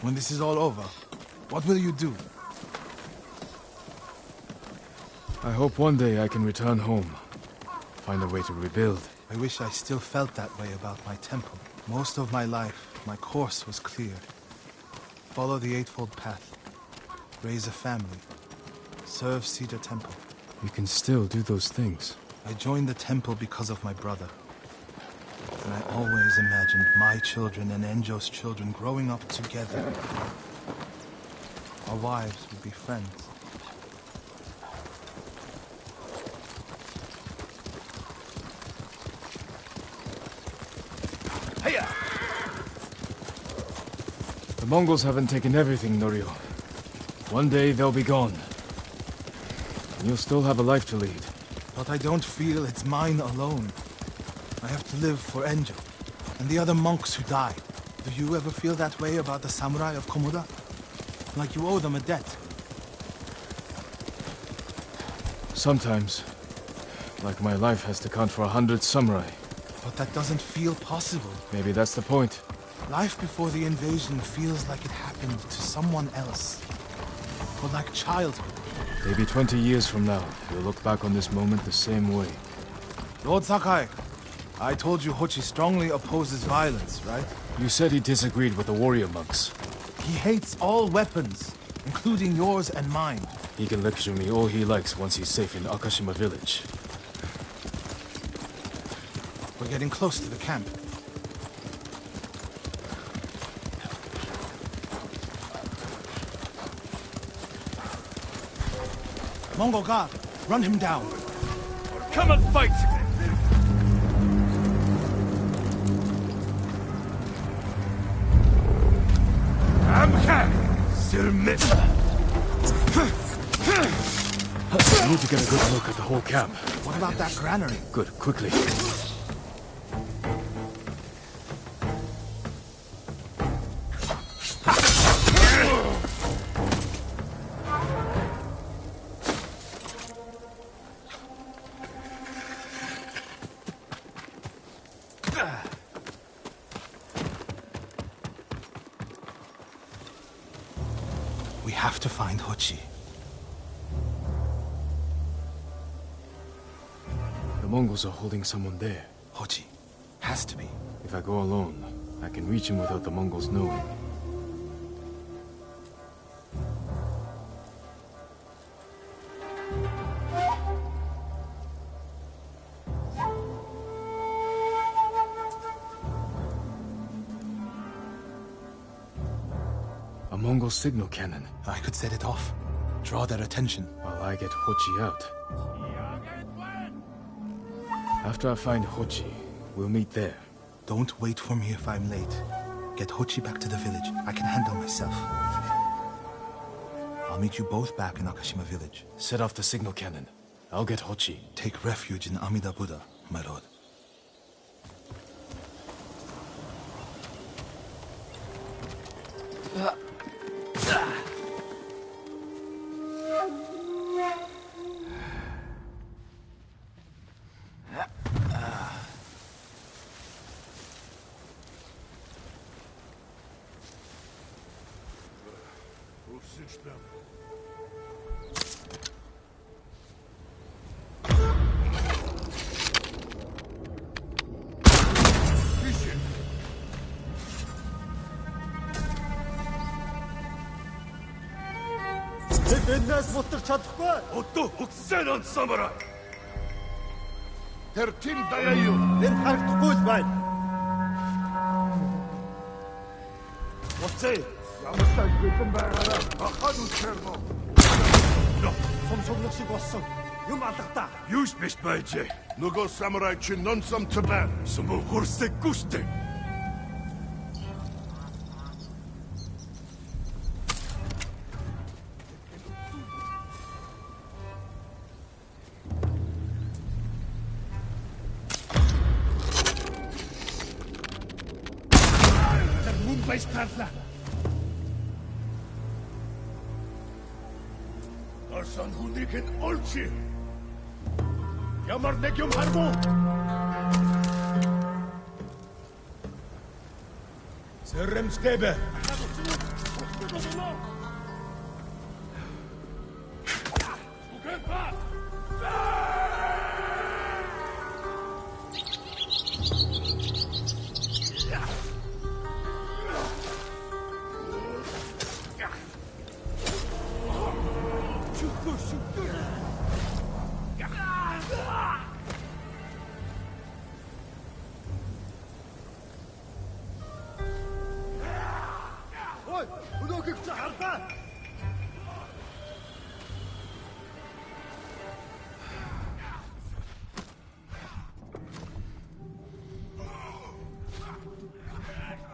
when this is all over, what will you do? I hope one day I can return home. Find a way to rebuild. I wish I still felt that way about my temple. Most of my life, my course was clear. Follow the Eightfold Path. Raise a family. Serve Cedar Temple. You can still do those things. I joined the temple because of my brother. And I always imagined my children and Enjo's children growing up together. Our wives would be friends. Hiya! The Mongols haven't taken everything, Norio. One day they'll be gone. And you'll still have a life to lead. But I don't feel it's mine alone. I have to live for Enjo and the other monks who died. Do you ever feel that way about the samurai of Komoda? Like you owe them a debt? Sometimes. Like my life has to count for 100 samurai. But that doesn't feel possible. Maybe that's the point. Life before the invasion feels like it happened to someone else. Or like childhood. Maybe 20 years from now, you'll look back on this moment the same way. Lord Sakai, I told you Hochi strongly opposes violence, right? You said he disagreed with the warrior monks. He hates all weapons, including yours and mine. He can lecture me all he likes once he's safe in Akashima village. We're getting close to the camp. Mongol guard, run him down. Come and fight! I need to get a good look at the whole camp. What about that granary? Good, quickly. We have to find Hochi. The Mongols are holding someone there. Hochi. Has to be. If I go alone, I can reach him without the Mongols knowing. Mongol signal cannon. I could set it off. Draw their attention. While I get Hochi out. After I find Hochi, we'll meet there. Don't wait for me if I'm late. Get Hochi back to the village. I can handle myself. I'll meet you both back in Akashima village. Set off the signal cannon. I'll get Hochi. Take refuge in Amida Buddha, my lord. Эндээс мутарч чадахгүй. Өдөө хөксөн он самурай. Тэр тим даяа юу? Энд харагдахгүй л байна. Уцээ. Ямар ч гүн байгаараа ахад үсэрнэ. Сомсомлох шиг болсон. Юм алгадаа. Юуш биш байжээ. Нөгөө самурай чи нонсом тбэ. Сүмө хурсэггүй штэ. Орсон хүнийг нь олчи. Ямар нэг юм хармуу. Сэрэмстэбэ.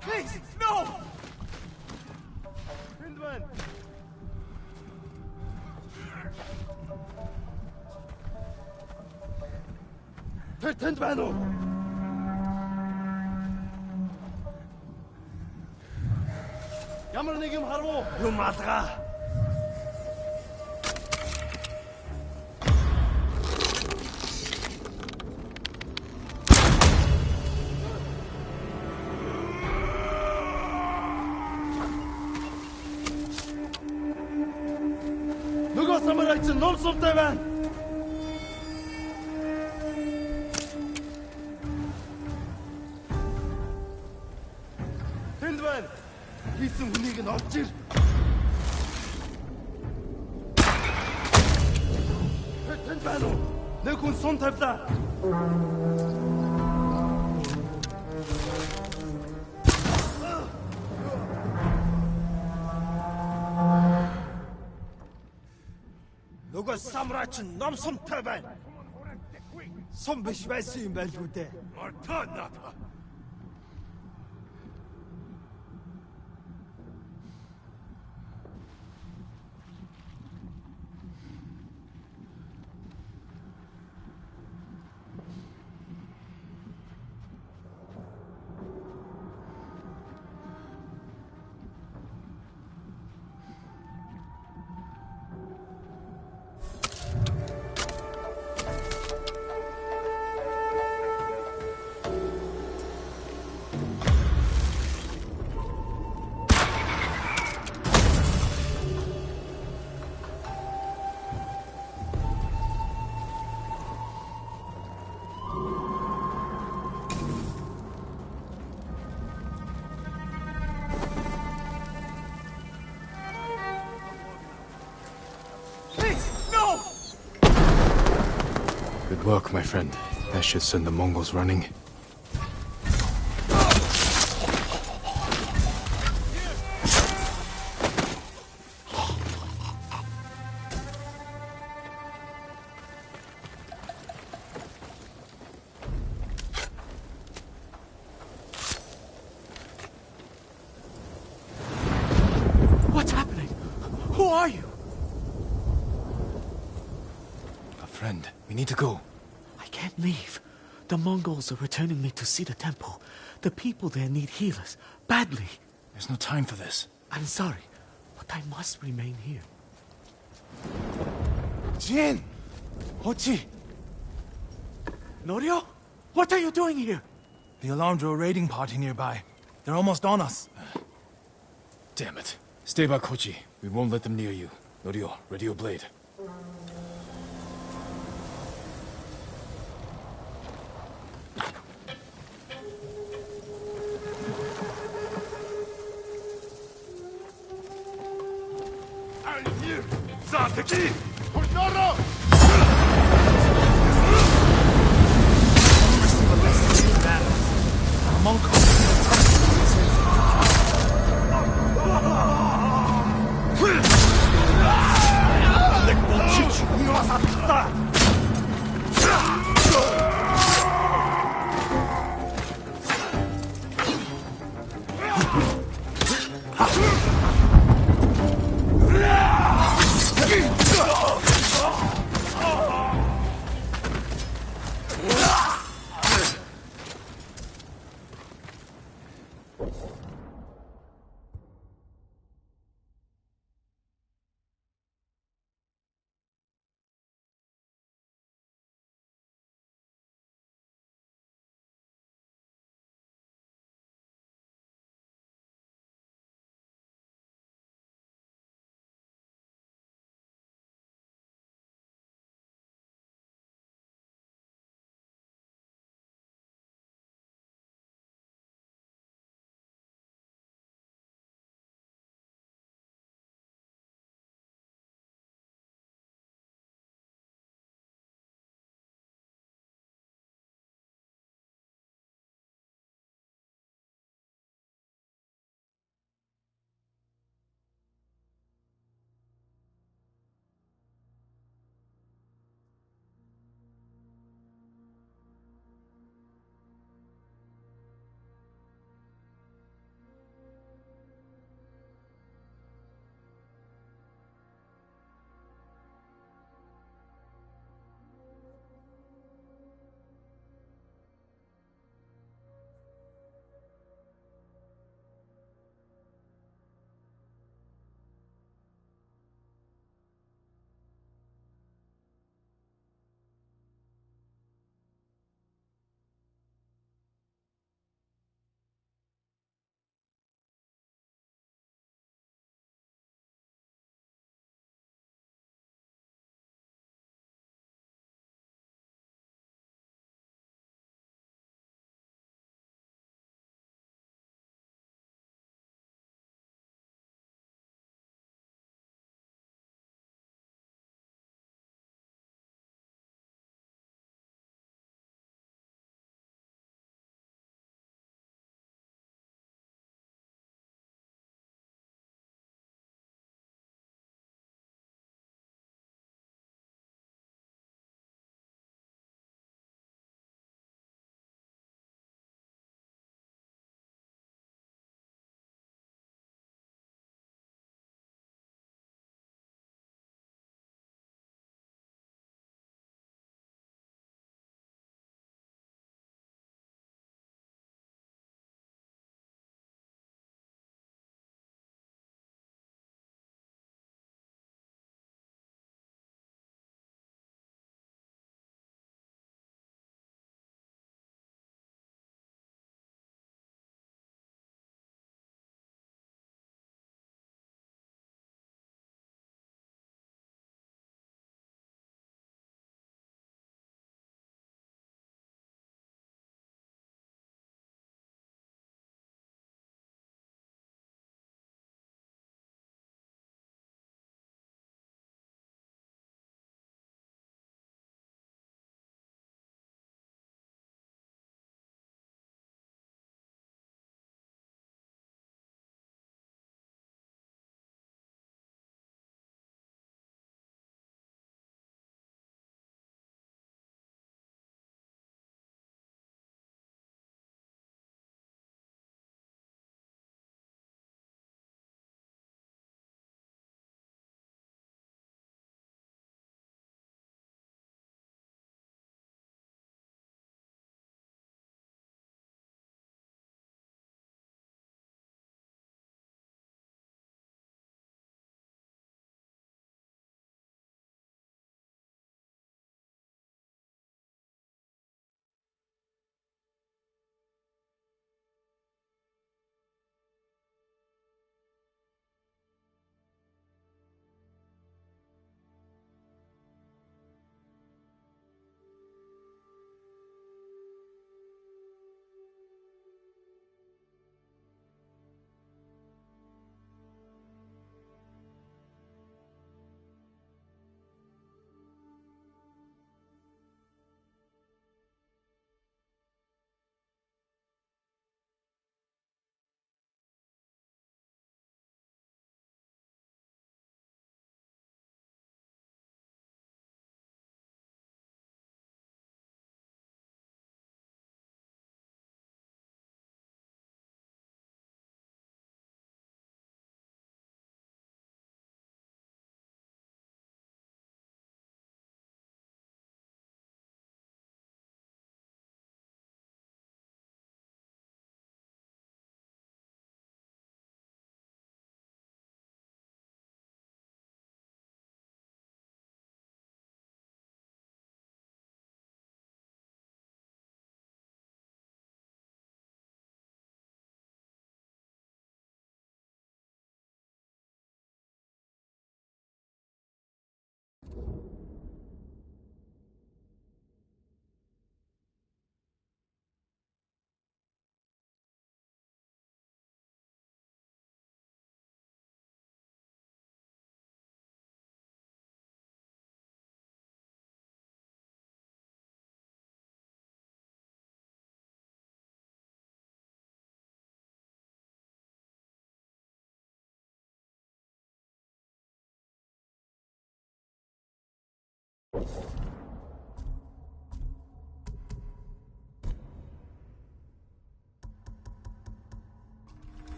Please, no! Hindman! Тэнд байна уу? Ямар нэг юм харав уу? Юм алгаа. Нөгөө самурай чинь ном сумтай байна. Тэнд байна. Хийсэн хүнийг нь олж ир. Тэнд байна уу? Нэг хүн сун тавьлаа. Нөгөө самурай чинь ном сумтай байна. Сум биш байсан юм байлгүй дээ. Ортоо надаа. Good work, my friend. That should send the Mongols running. are you? A friend. We need to go. I can't leave. The Mongols are returning me to see the temple. The people there need healers. Badly. There's no time for this. I'm sorry, but I must remain here. Jin! Hochi! Norio? What are you doing here? The alarm drew a raiding party nearby. They're almost on us. Damn it. Stay back, Kochi. We won't let them near you. Norio, ready your blade. Zateki!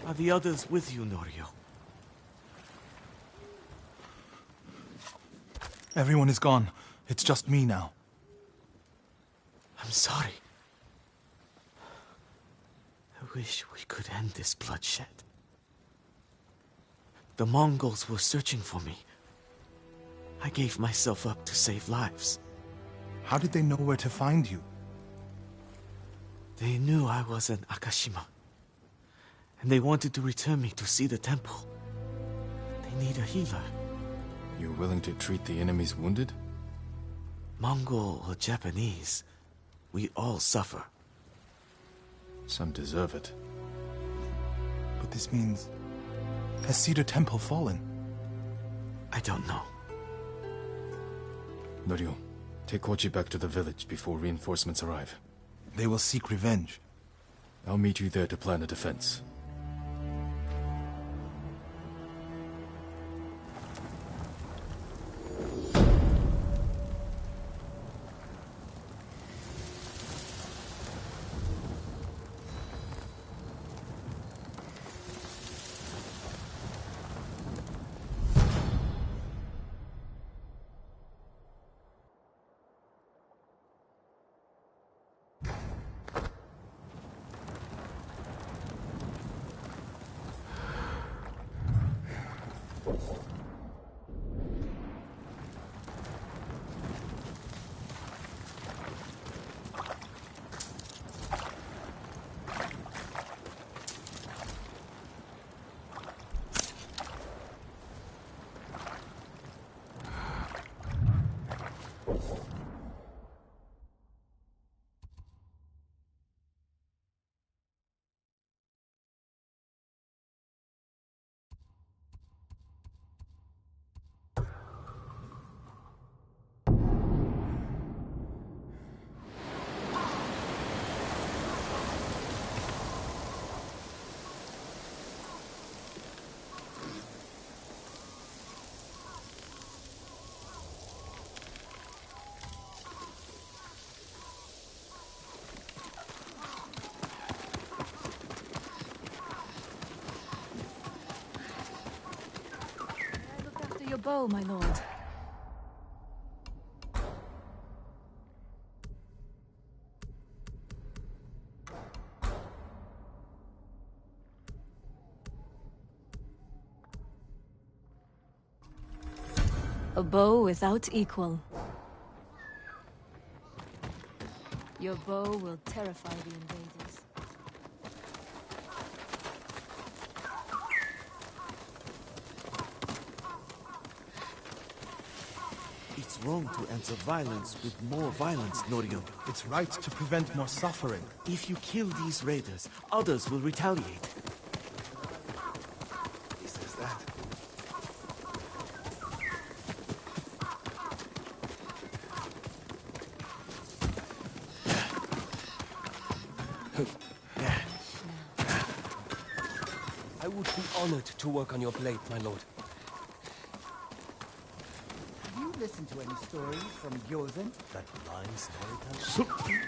Are the others with you, Norio? Everyone is gone. It's just me now. I'm sorry. I wish we could end this bloodshed. The Mongols were searching for me. I gave myself up to save lives. How did they know where to find you? They knew I was in Akashima. And they wanted to return me to see the temple. They need a healer. You're willing to treat the enemy's wounded? Mongol or Japanese, we all suffer. Some deserve it. But this means... has Cedar Temple fallen? I don't know. Norio, take Kochi back to the village before reinforcements arrive. They will seek revenge. I'll meet you there to plan a defense. Your bow, my lord. A bow without equal. Your bow will terrify the invaders. It's wrong to answer violence with more violence, Norio. It's right to prevent more suffering. If you kill these raiders, others will retaliate. He says that. I would be honored to work on your blade, my lord. Listen to any stories from Gyozen? That lying storyteller?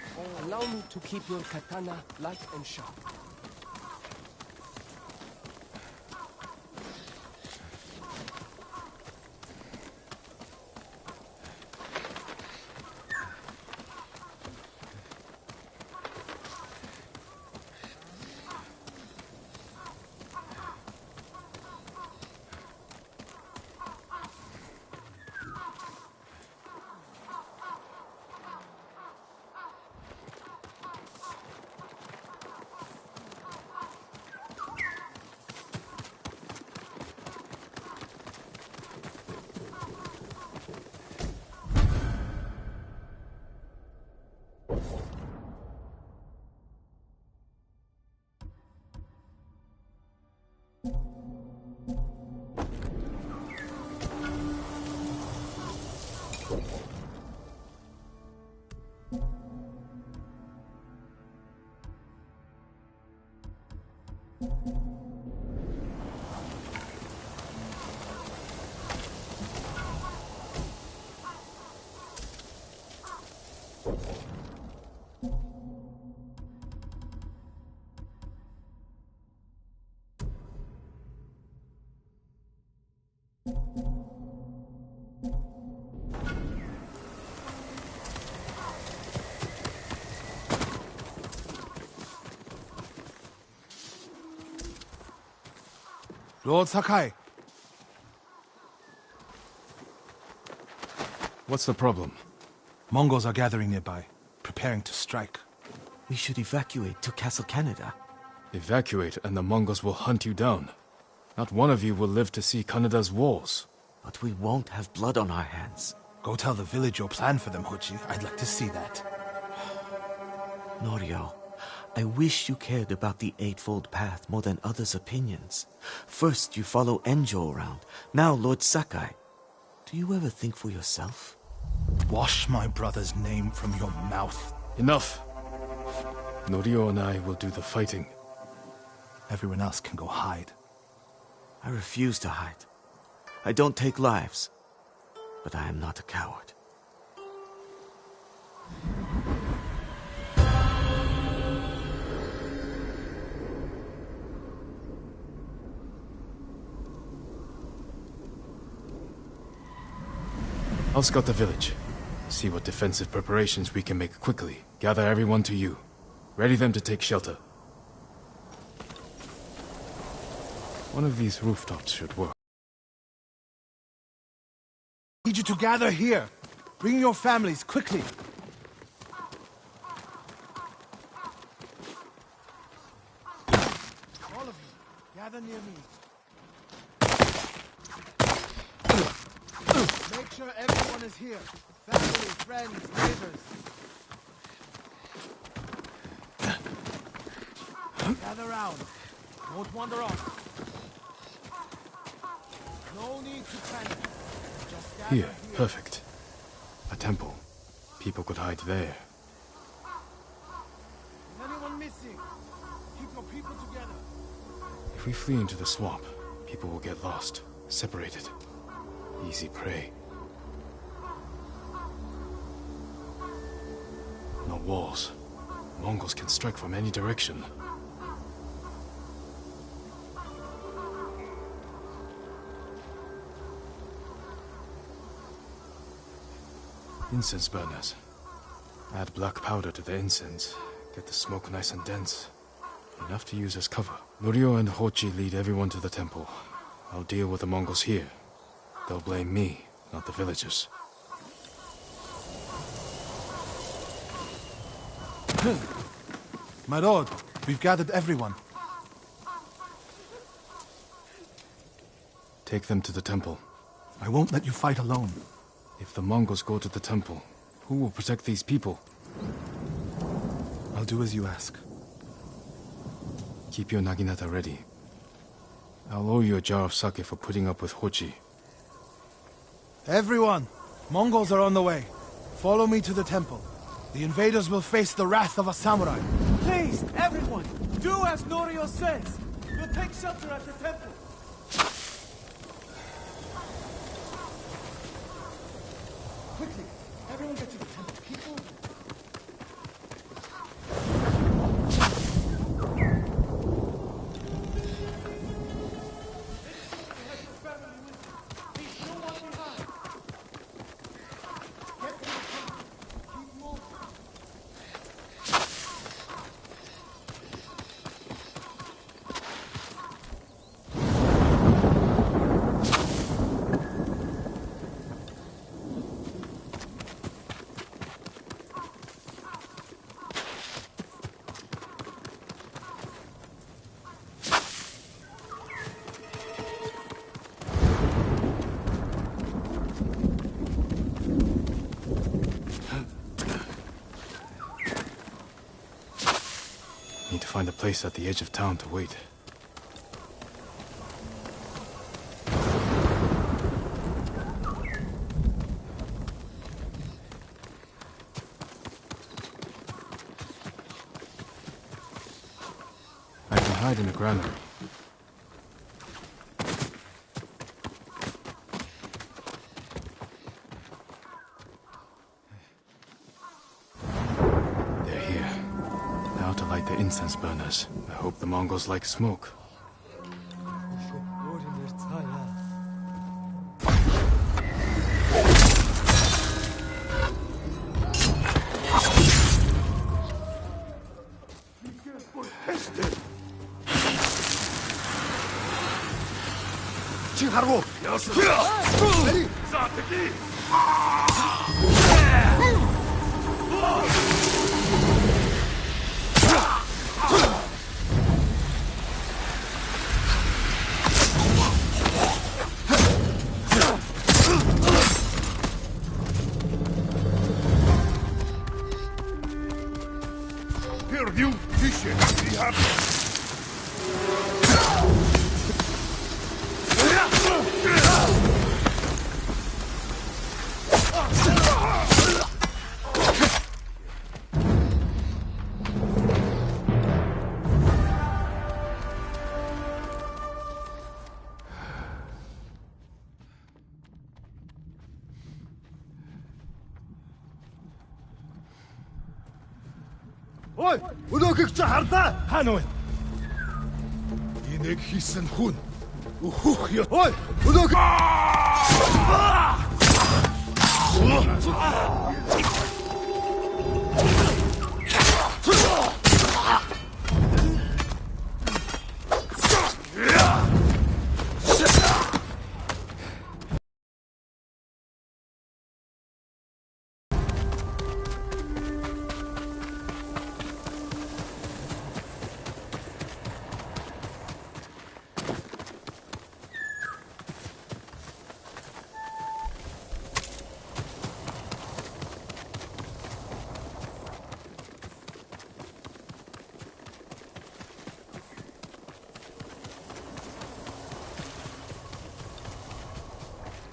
Allow me to keep your katana light and sharp. Lord Sakai, What's the problem? Mongols are gathering nearby, preparing to strike. We should evacuate to Castle Canada. Evacuate and the Mongols will hunt you down. Not one of you will live to see Kanada's walls. But we won't have blood on our hands. Go tell the village your plan for them, Hochi. I'd like to see that. Norio, I wish you cared about the Eightfold Path more than others' opinions. First you follow Enjo around, now Lord Sakai. Do you ever think for yourself? Wash my brother's name from your mouth. Enough! Norio and I will do the fighting. Everyone else can go hide. I refuse to hide. I don't take lives, but I am not a coward. I'll scout the village. See what defensive preparations we can make quickly. Gather everyone to you. Ready them to take shelter. One of these rooftops should work. I need you to gather here. Bring your families, quickly. All of you, gather near me. Make sure everyone is here. Family, friends, neighbors. Gather round. Don't wander off. No need to panic. Just gather Here, perfect. A temple. People could hide there. Is anyone missing? Keep your people together. If we flee into the swamp, people will get lost, separated. Easy prey. No walls. Mongols can strike from any direction. Incense burners. Add black powder to the incense. Get the smoke nice and dense. Enough to use as cover. Norio and Hochi lead everyone to the temple. I'll deal with the Mongols here. They'll blame me, not the villagers. My lord, we've gathered everyone. Take them to the temple. I won't let you fight alone. If the Mongols go to the temple, who will protect these people? I'll do as you ask. Keep your naginata ready. I'll owe you a jar of sake for putting up with Hochi. Everyone! Mongols are on the way. Follow me to the temple. The invaders will face the wrath of a samurai. Please, everyone, do as Norio says. We'll take shelter at the temple. Quickly, everyone get to the temple. Keep moving. Need to find a place at the edge of town to wait. I can hide in the granary. They're here. Now to light the incense burners. I hope the Mongols like smoke. 하루 레디 Пердю, тише, я Ой, өнөөхийг чи хардаа. Хаана вэ? Энийг хийсэн хүн. Үхөх ёо. Ой, өнөөх.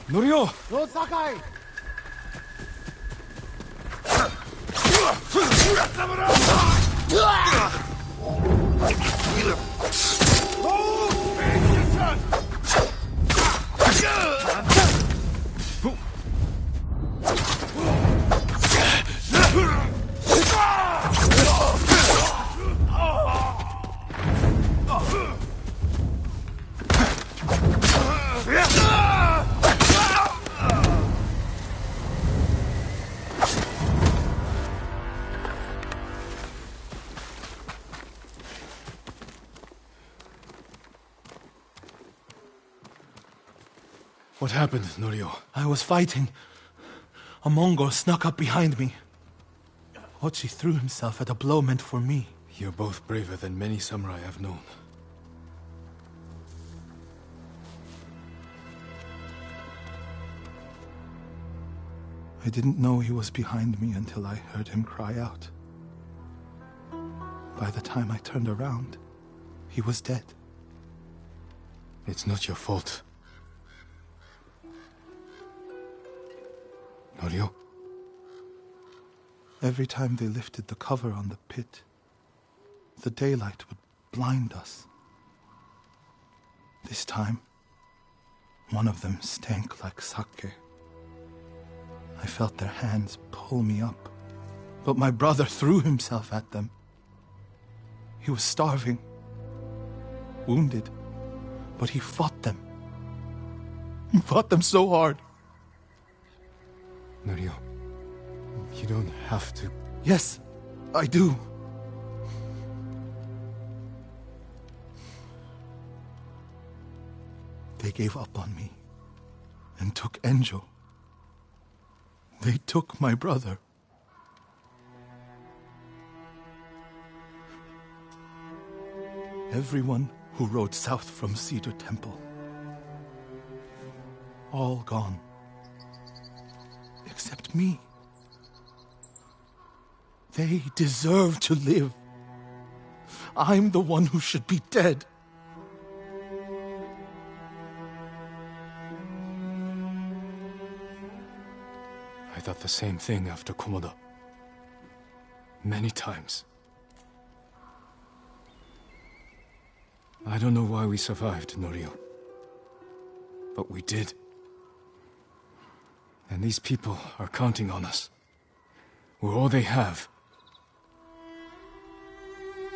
노리오! Lord Sakai! What happened, Norio? I was fighting. A Mongol snuck up behind me. Hochi threw himself at a blow meant for me. You're both braver than many samurai I've known. I didn't know he was behind me until I heard him cry out. By the time I turned around, he was dead. It's not your fault. Norio? Every time they lifted the cover on the pit, the daylight would blind us. This time, one of them stank like sake. I felt their hands pull me up, but my brother threw himself at them. He was starving, wounded, but he fought them. He fought them so hard. Norio, you don't have to. Yes, I do. They gave up on me and took Enjo. They took my brother. Everyone who rode south from Cedar Temple. All gone. Except me. They deserve to live. I'm the one who should be dead. I thought the same thing after Komoda. Many times. I don't know why we survived, Norio. But we did. And these people are counting on us. We're all they have.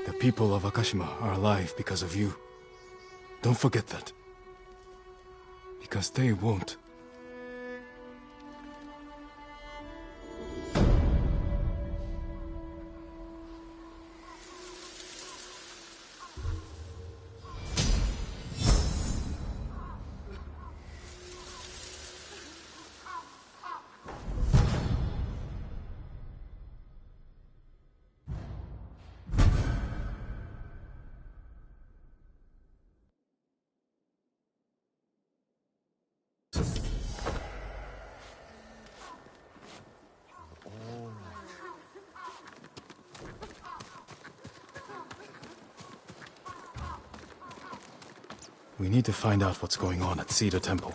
The people of Akashima are alive because of you. Don't forget that. Because they won't. We need to find out what's going on at Cedar Temple.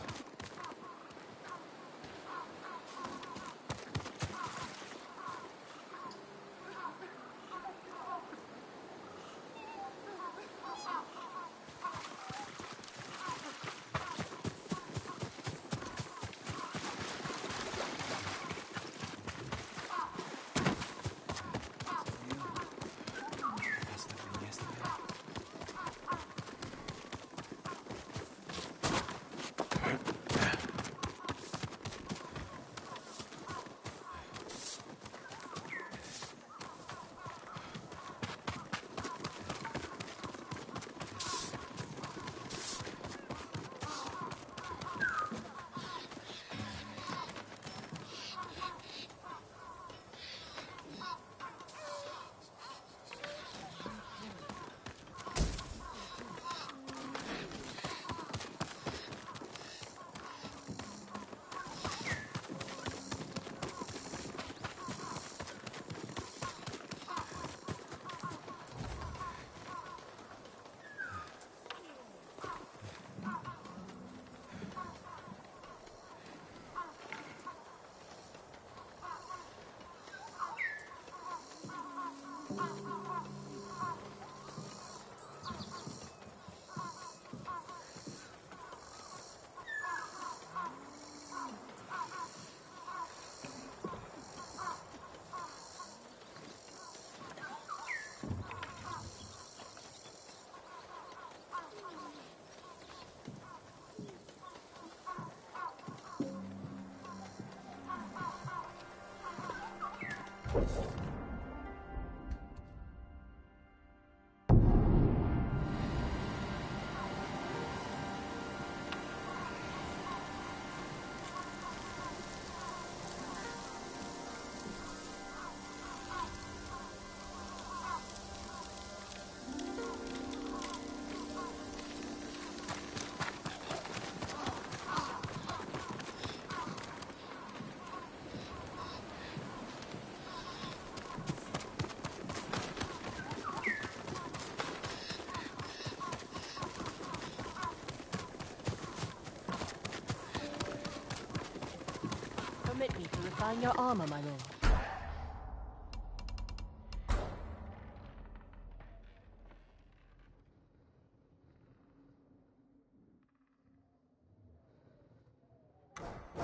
Permit me to refine your armor, my lord.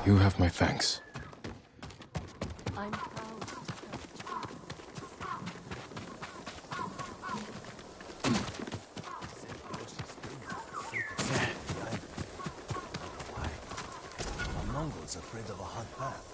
You have my thanks. I'm proud to Why? Are Mongols afraid of a hot bath?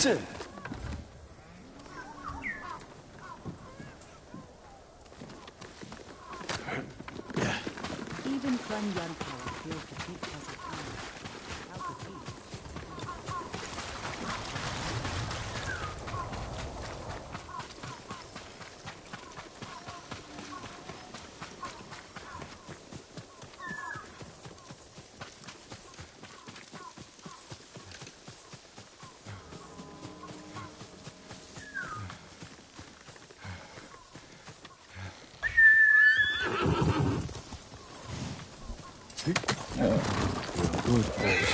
Even Kwan Yanpo appears to keep us at hand. How could he? Good horse.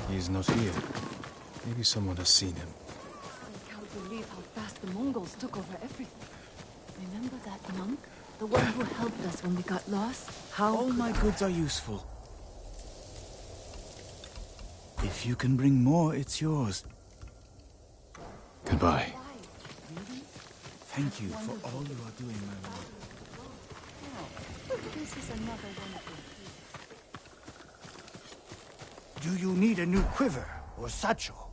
He is not here. Maybe someone has seen him. I can't believe how fast the Mongols took over everything. Remember that monk? The one who helped us when we got lost? How All my goods are useful. If you can bring more, it's yours. Goodbye. Thank you for all you are doing, my lord. This is another wonderful. Do you need a new quiver or satchel?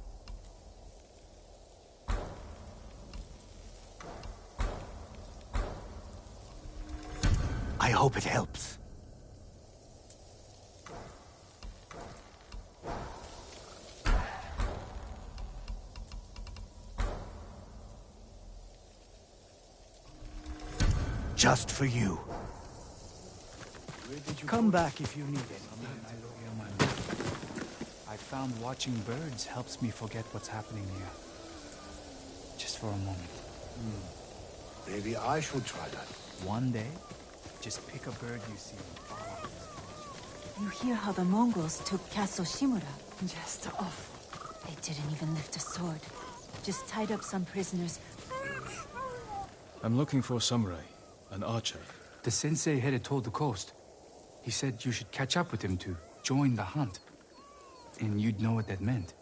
I hope it helps. Just for you. Come back if you need anything, my lord. I found watching birds helps me forget what's happening here. Just for a moment. Maybe I should try that. One day, just pick a bird you see and follow it. You hear how the Mongols took Castle Shimura? Just awful. They didn't even lift a sword. Just tied up some prisoners. I'm looking for a samurai, an archer. The sensei headed toward the coast. He said you should catch up with him to join the hunt. And you'd know what that meant.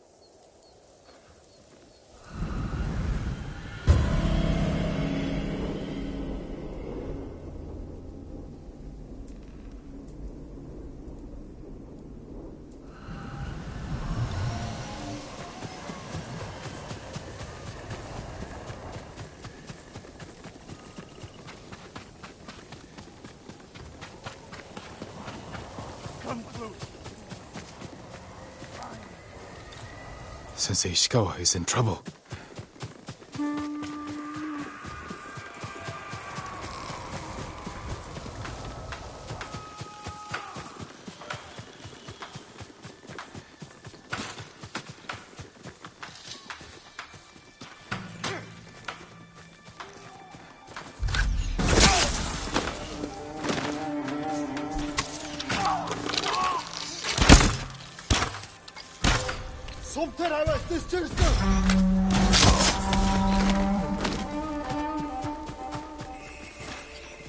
Come close. Sensei Ishikawa is in trouble.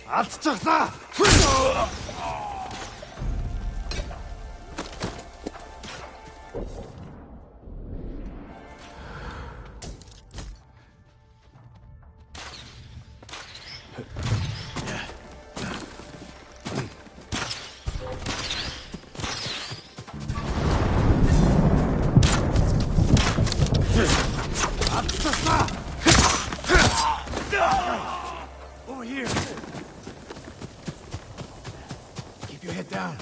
Алдчихлаа. Over here. Keep your head down.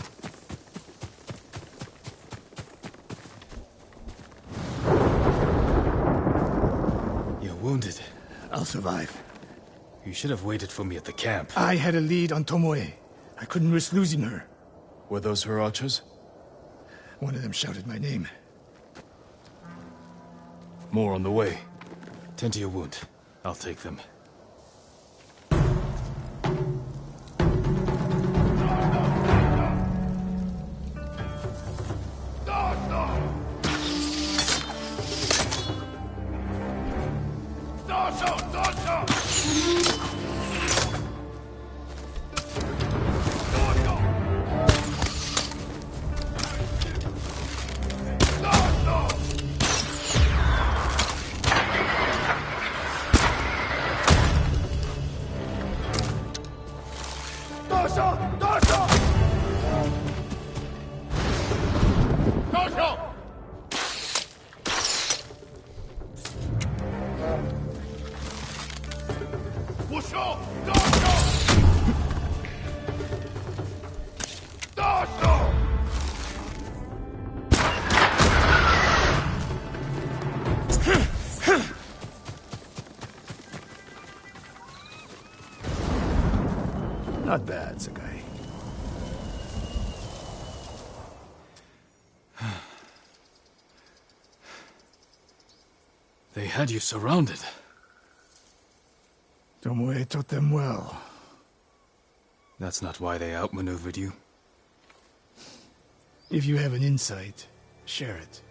You're wounded. I'll survive. You should have waited for me at the camp. I had a lead on Tomoe. I couldn't risk losing her. Were those her archers? One of them shouted my name. More on the way. Tend to your wound. I'll take them. Not bad, Sakai. They had you surrounded. Tomoe taught them well. That's not why they outmaneuvered you. If you have an insight, share it.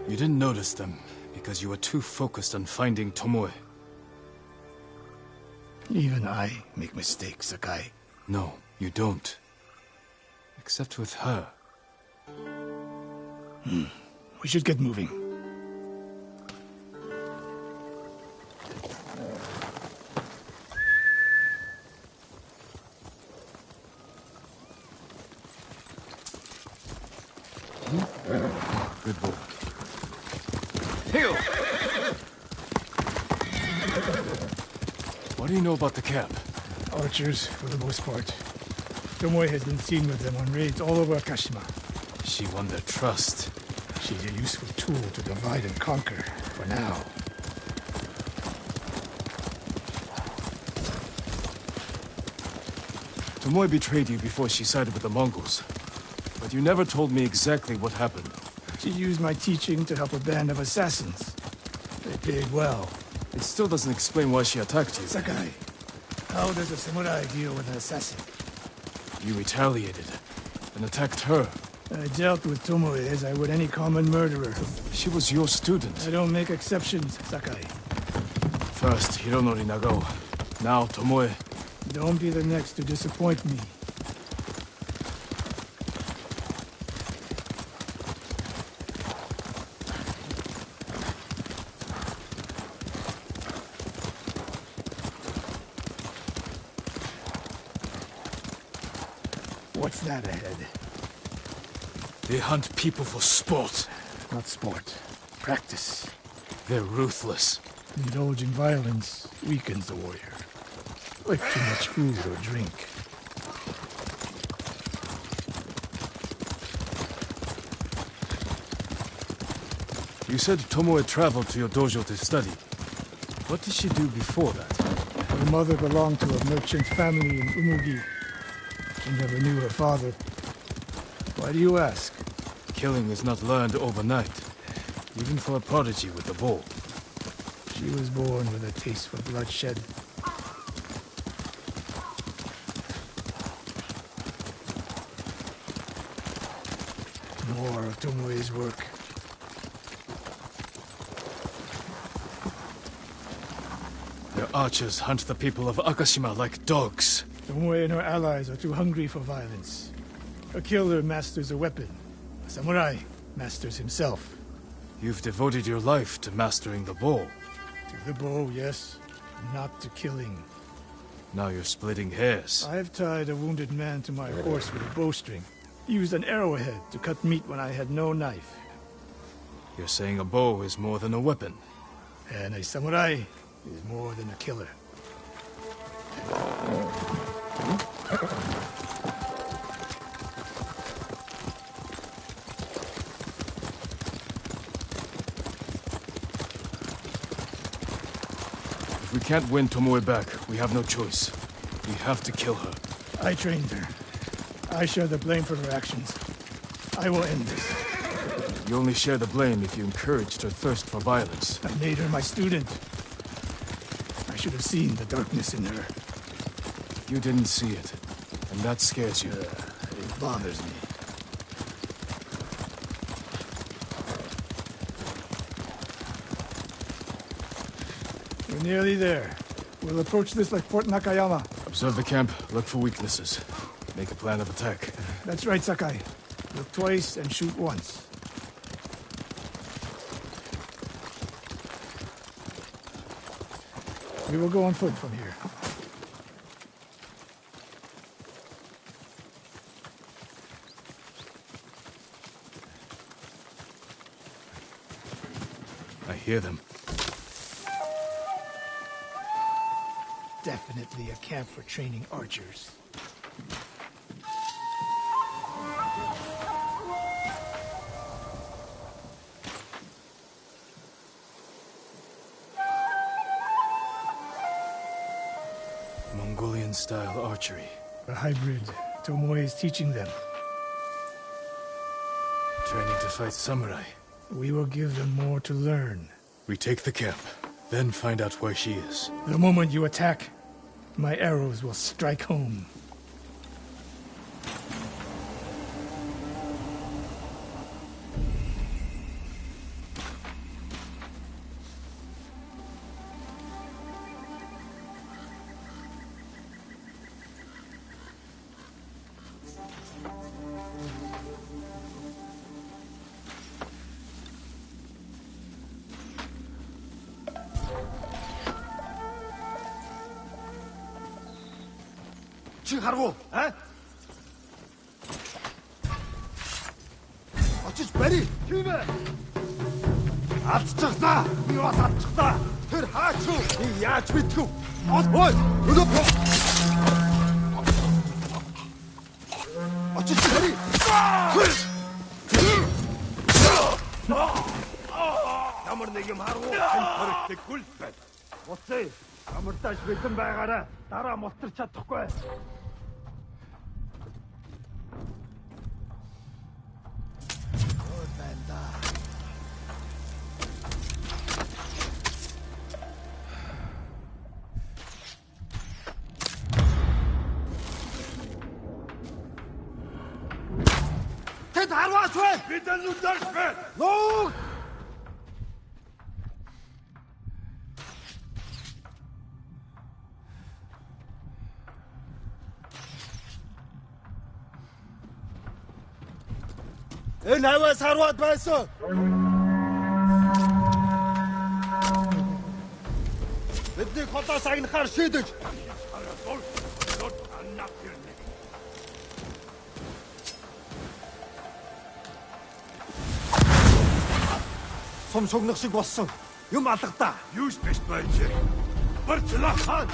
You didn't notice them because you were too focused on finding Tomoe. Even I make mistakes, Sakai. No, you don't. Except with her. We should get moving. Good boy. Heel! What do you know about the camp? Archers, for the most part. Tomoe has been seen with them on raids all over Akashima. She won their trust. She's a useful tool to divide and conquer, for now. Tomoe betrayed you before she sided with the Mongols. But you never told me exactly what happened. She used my teaching to help a band of assassins. They paid well. It still doesn't explain why she attacked you. Sakai, how does a samurai deal with an assassin? You retaliated and attacked her. I dealt with Tomoe as I would any common murderer. She was your student. I don't make exceptions, Sakai. First, Hironori Nagao. Now, Tomoe. Don't be the next to disappoint me. What's that ahead? They hunt people for sport. Not sport. Practice. They're ruthless. Indulging violence weakens the warrior. Like too much food or drink. You said Tomoe traveled to your dojo to study. What did she do before that? Her mother belonged to a merchant family in Umugi. She never knew her father. Why do you ask? Killing is not learned overnight, even for a prodigy with a bow. She was born with a taste for bloodshed. More of Tomoe's work. Their archers hunt the people of Akashima like dogs. Tomoe and her allies are too hungry for violence. A killer masters a weapon. A samurai masters himself. You've devoted your life to mastering the bow. To the bow, yes. Not to killing. Now you're splitting hairs. I've tied a wounded man to my horse with a bowstring. Used an arrowhead to cut meat when I had no knife. You're saying a bow is more than a weapon. And a samurai is more than a killer. If we can't win Tomoe back, we have no choice. We have to kill her. I trained her. I share the blame for her actions. I will end this. You only share the blame if you encouraged her thirst for violence. I made her my student. I should have seen the darkness in her. You didn't see it, and that scares you. It bothers me. We're nearly there. We'll approach this like Fort Nakayama. Observe the camp, look for weaknesses. Make a plan of attack. That's right, Sakai. Look twice and shoot once. We will go on foot from here. I hear them. Definitely a camp for training archers. Mongolian-style archery. A hybrid. Tomoe is teaching them. Training to fight samurai. We will give them more to learn. Retake the camp, then find out where she is. The moment you attack, my arrows will strike home. Чи харгу, а? Очиж барь. Тийм ээ. Алдчихлаа. Би бас алдчихлаа. Тэр хаач юу? Би яаж мэдхүү? Ой, өнөө. Очиж барь. Ямар нэг юм харгу. Хөрөгтэй гүл байна. Уцаа. Амарташ бэлэн байгаараа дараа мултарч чадахгүй. Тэд харваач вэ? Бид нүдэрч бэ. Нуу! Энэ аваас харваад байсан. Бидний хотоос агнахаар шийдэж. Сум шогнох шиг болсон. Юм алгадаа. Юу ч биш байж. Барчлаа хаан.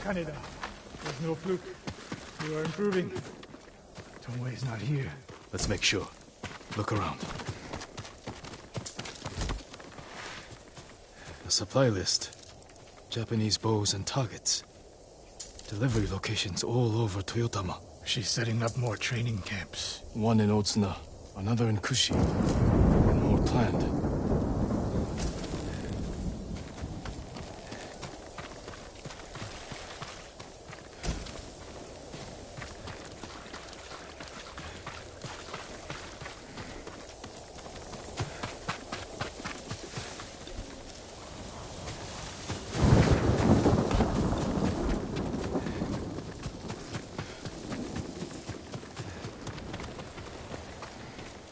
Canada. There's no fluke. You are improving. Tomoe is not here. Let's make sure. Look around. A supply list. Japanese bows and targets. Delivery locations all over Toyotama. She's setting up more training camps. One in Otsuna, another in Kushi, and more planned.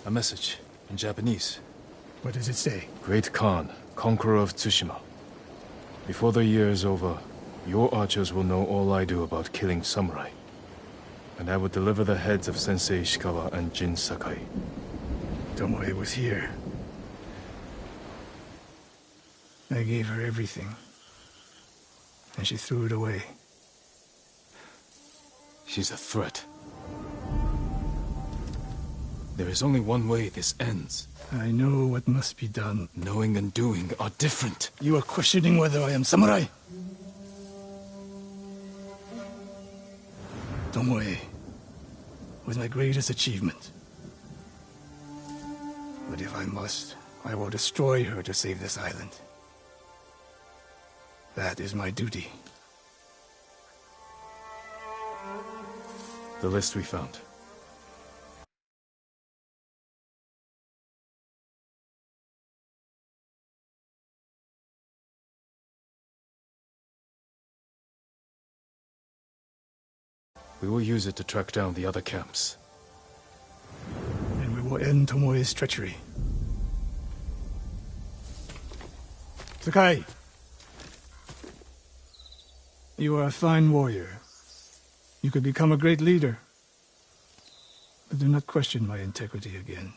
A message in Japanese. What does it say? Great Khan, conqueror of Tsushima. Before the year is over, your archers will know all I do about killing samurai. And I will deliver the heads of Sensei Ishikawa and Jin Sakai. Tomoe was here. I gave her everything. And she threw it away. She's a threat. There is only one way this ends. I know what must be done. Knowing and doing are different. You are questioning whether I am samurai? Tomoe was my greatest achievement. But if I must, I will destroy her to save this island. That is my duty. The list we found. We will use it to track down the other camps. And we will end Tomoe's treachery. Sakai! You are a fine warrior. You could become a great leader. But do not question my integrity again.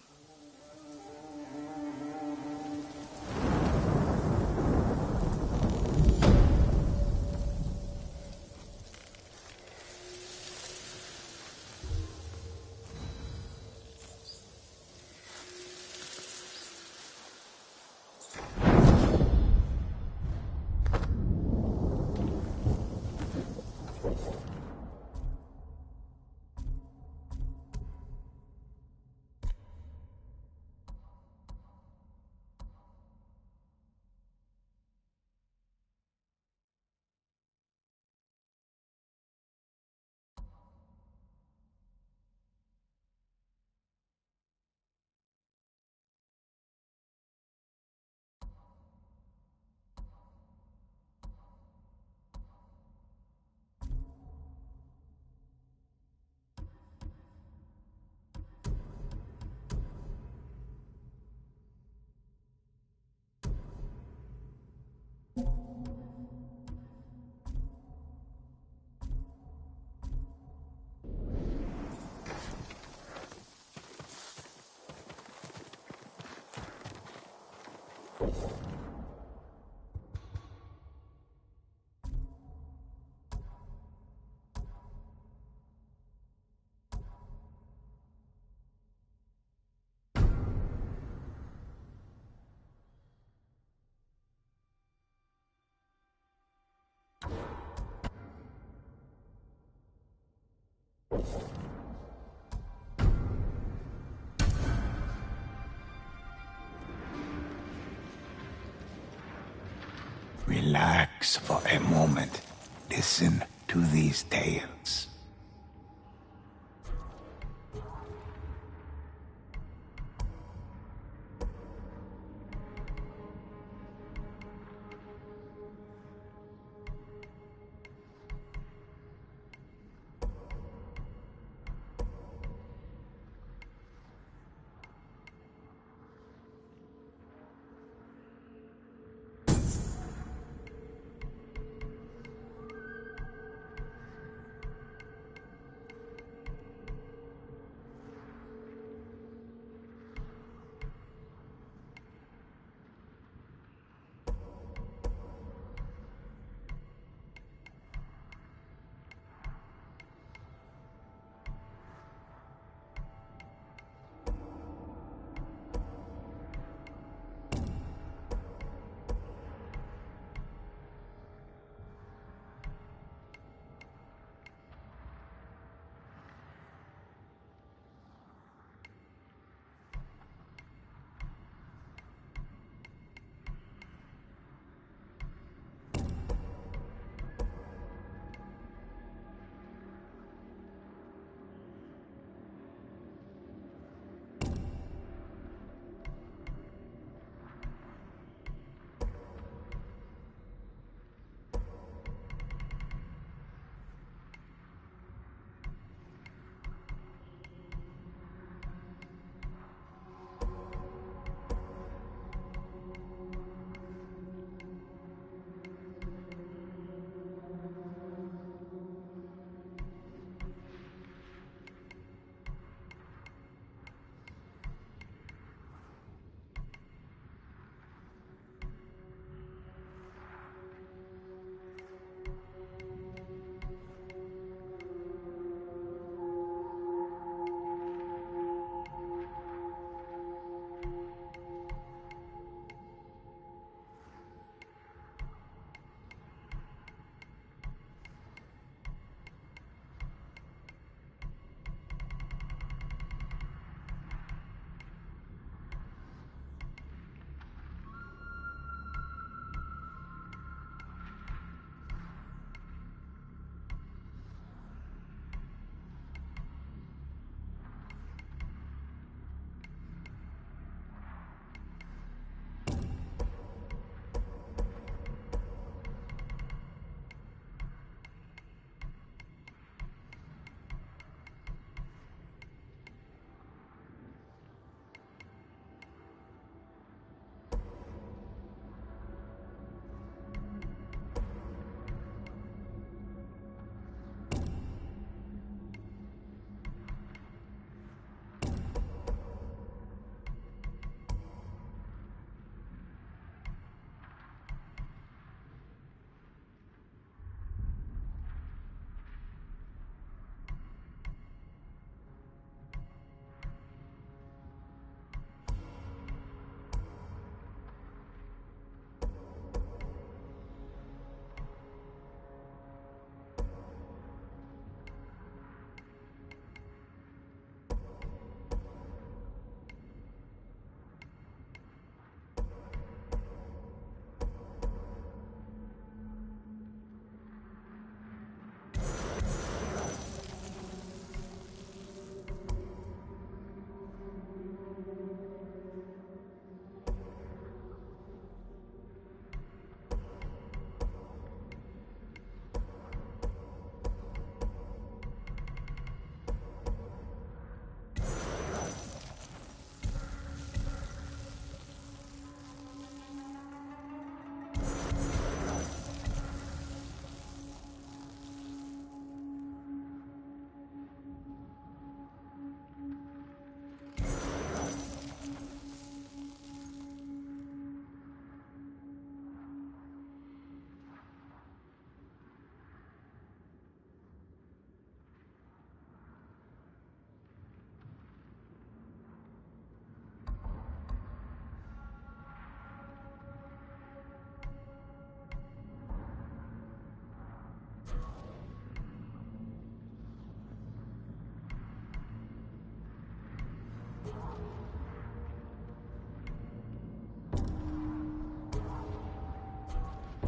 Relax for a moment. Listen to these tales.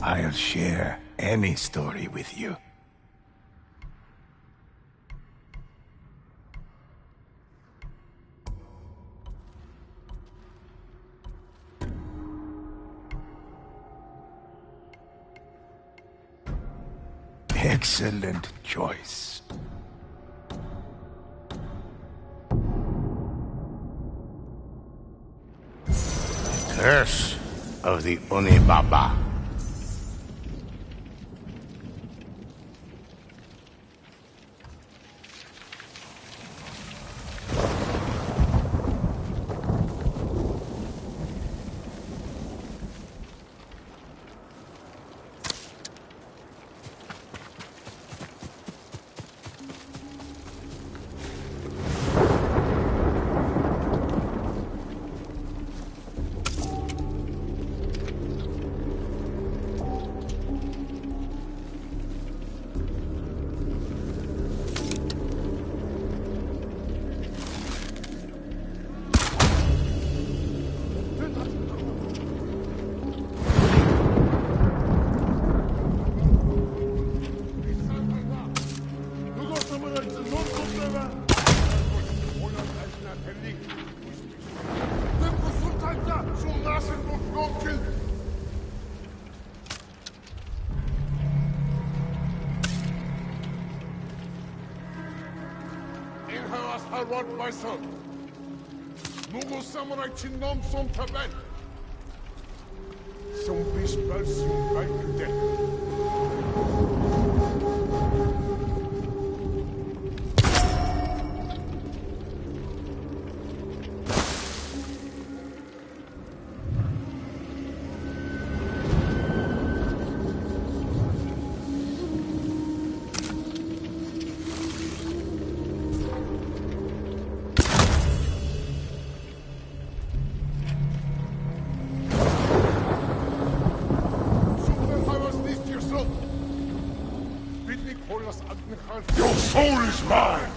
I'll share any story with you. Excellent choice. Curse of the Oni Baba. Harvard myself. Nugu samurai chinnom som taben. Som bispel som kalkude. Your soul is mine!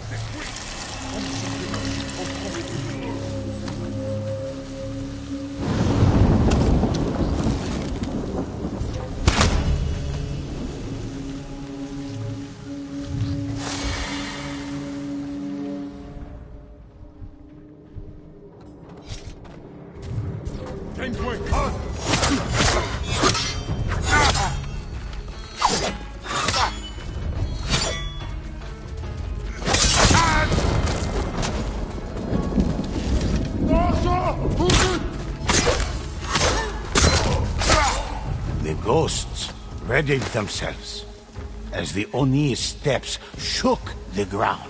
The ghosts readied themselves as the Oni's steps shook the ground.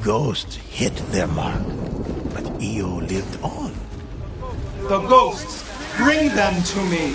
ghosts hit their mark, but Io lived on. The ghosts! Bring them to me!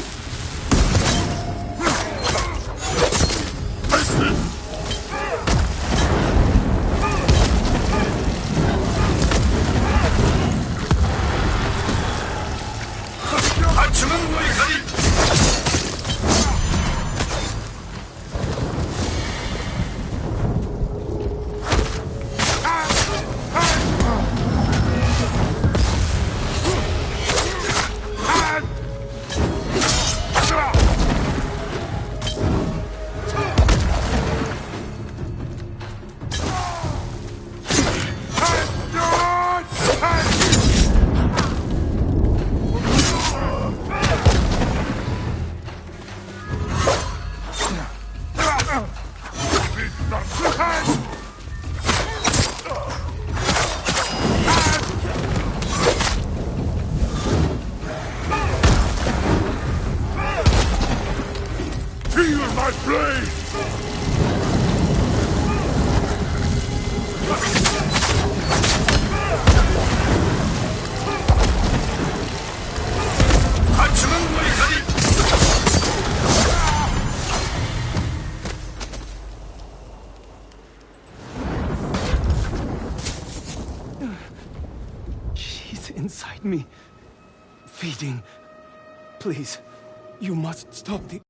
She's inside me, feeding. Please, you must stop the...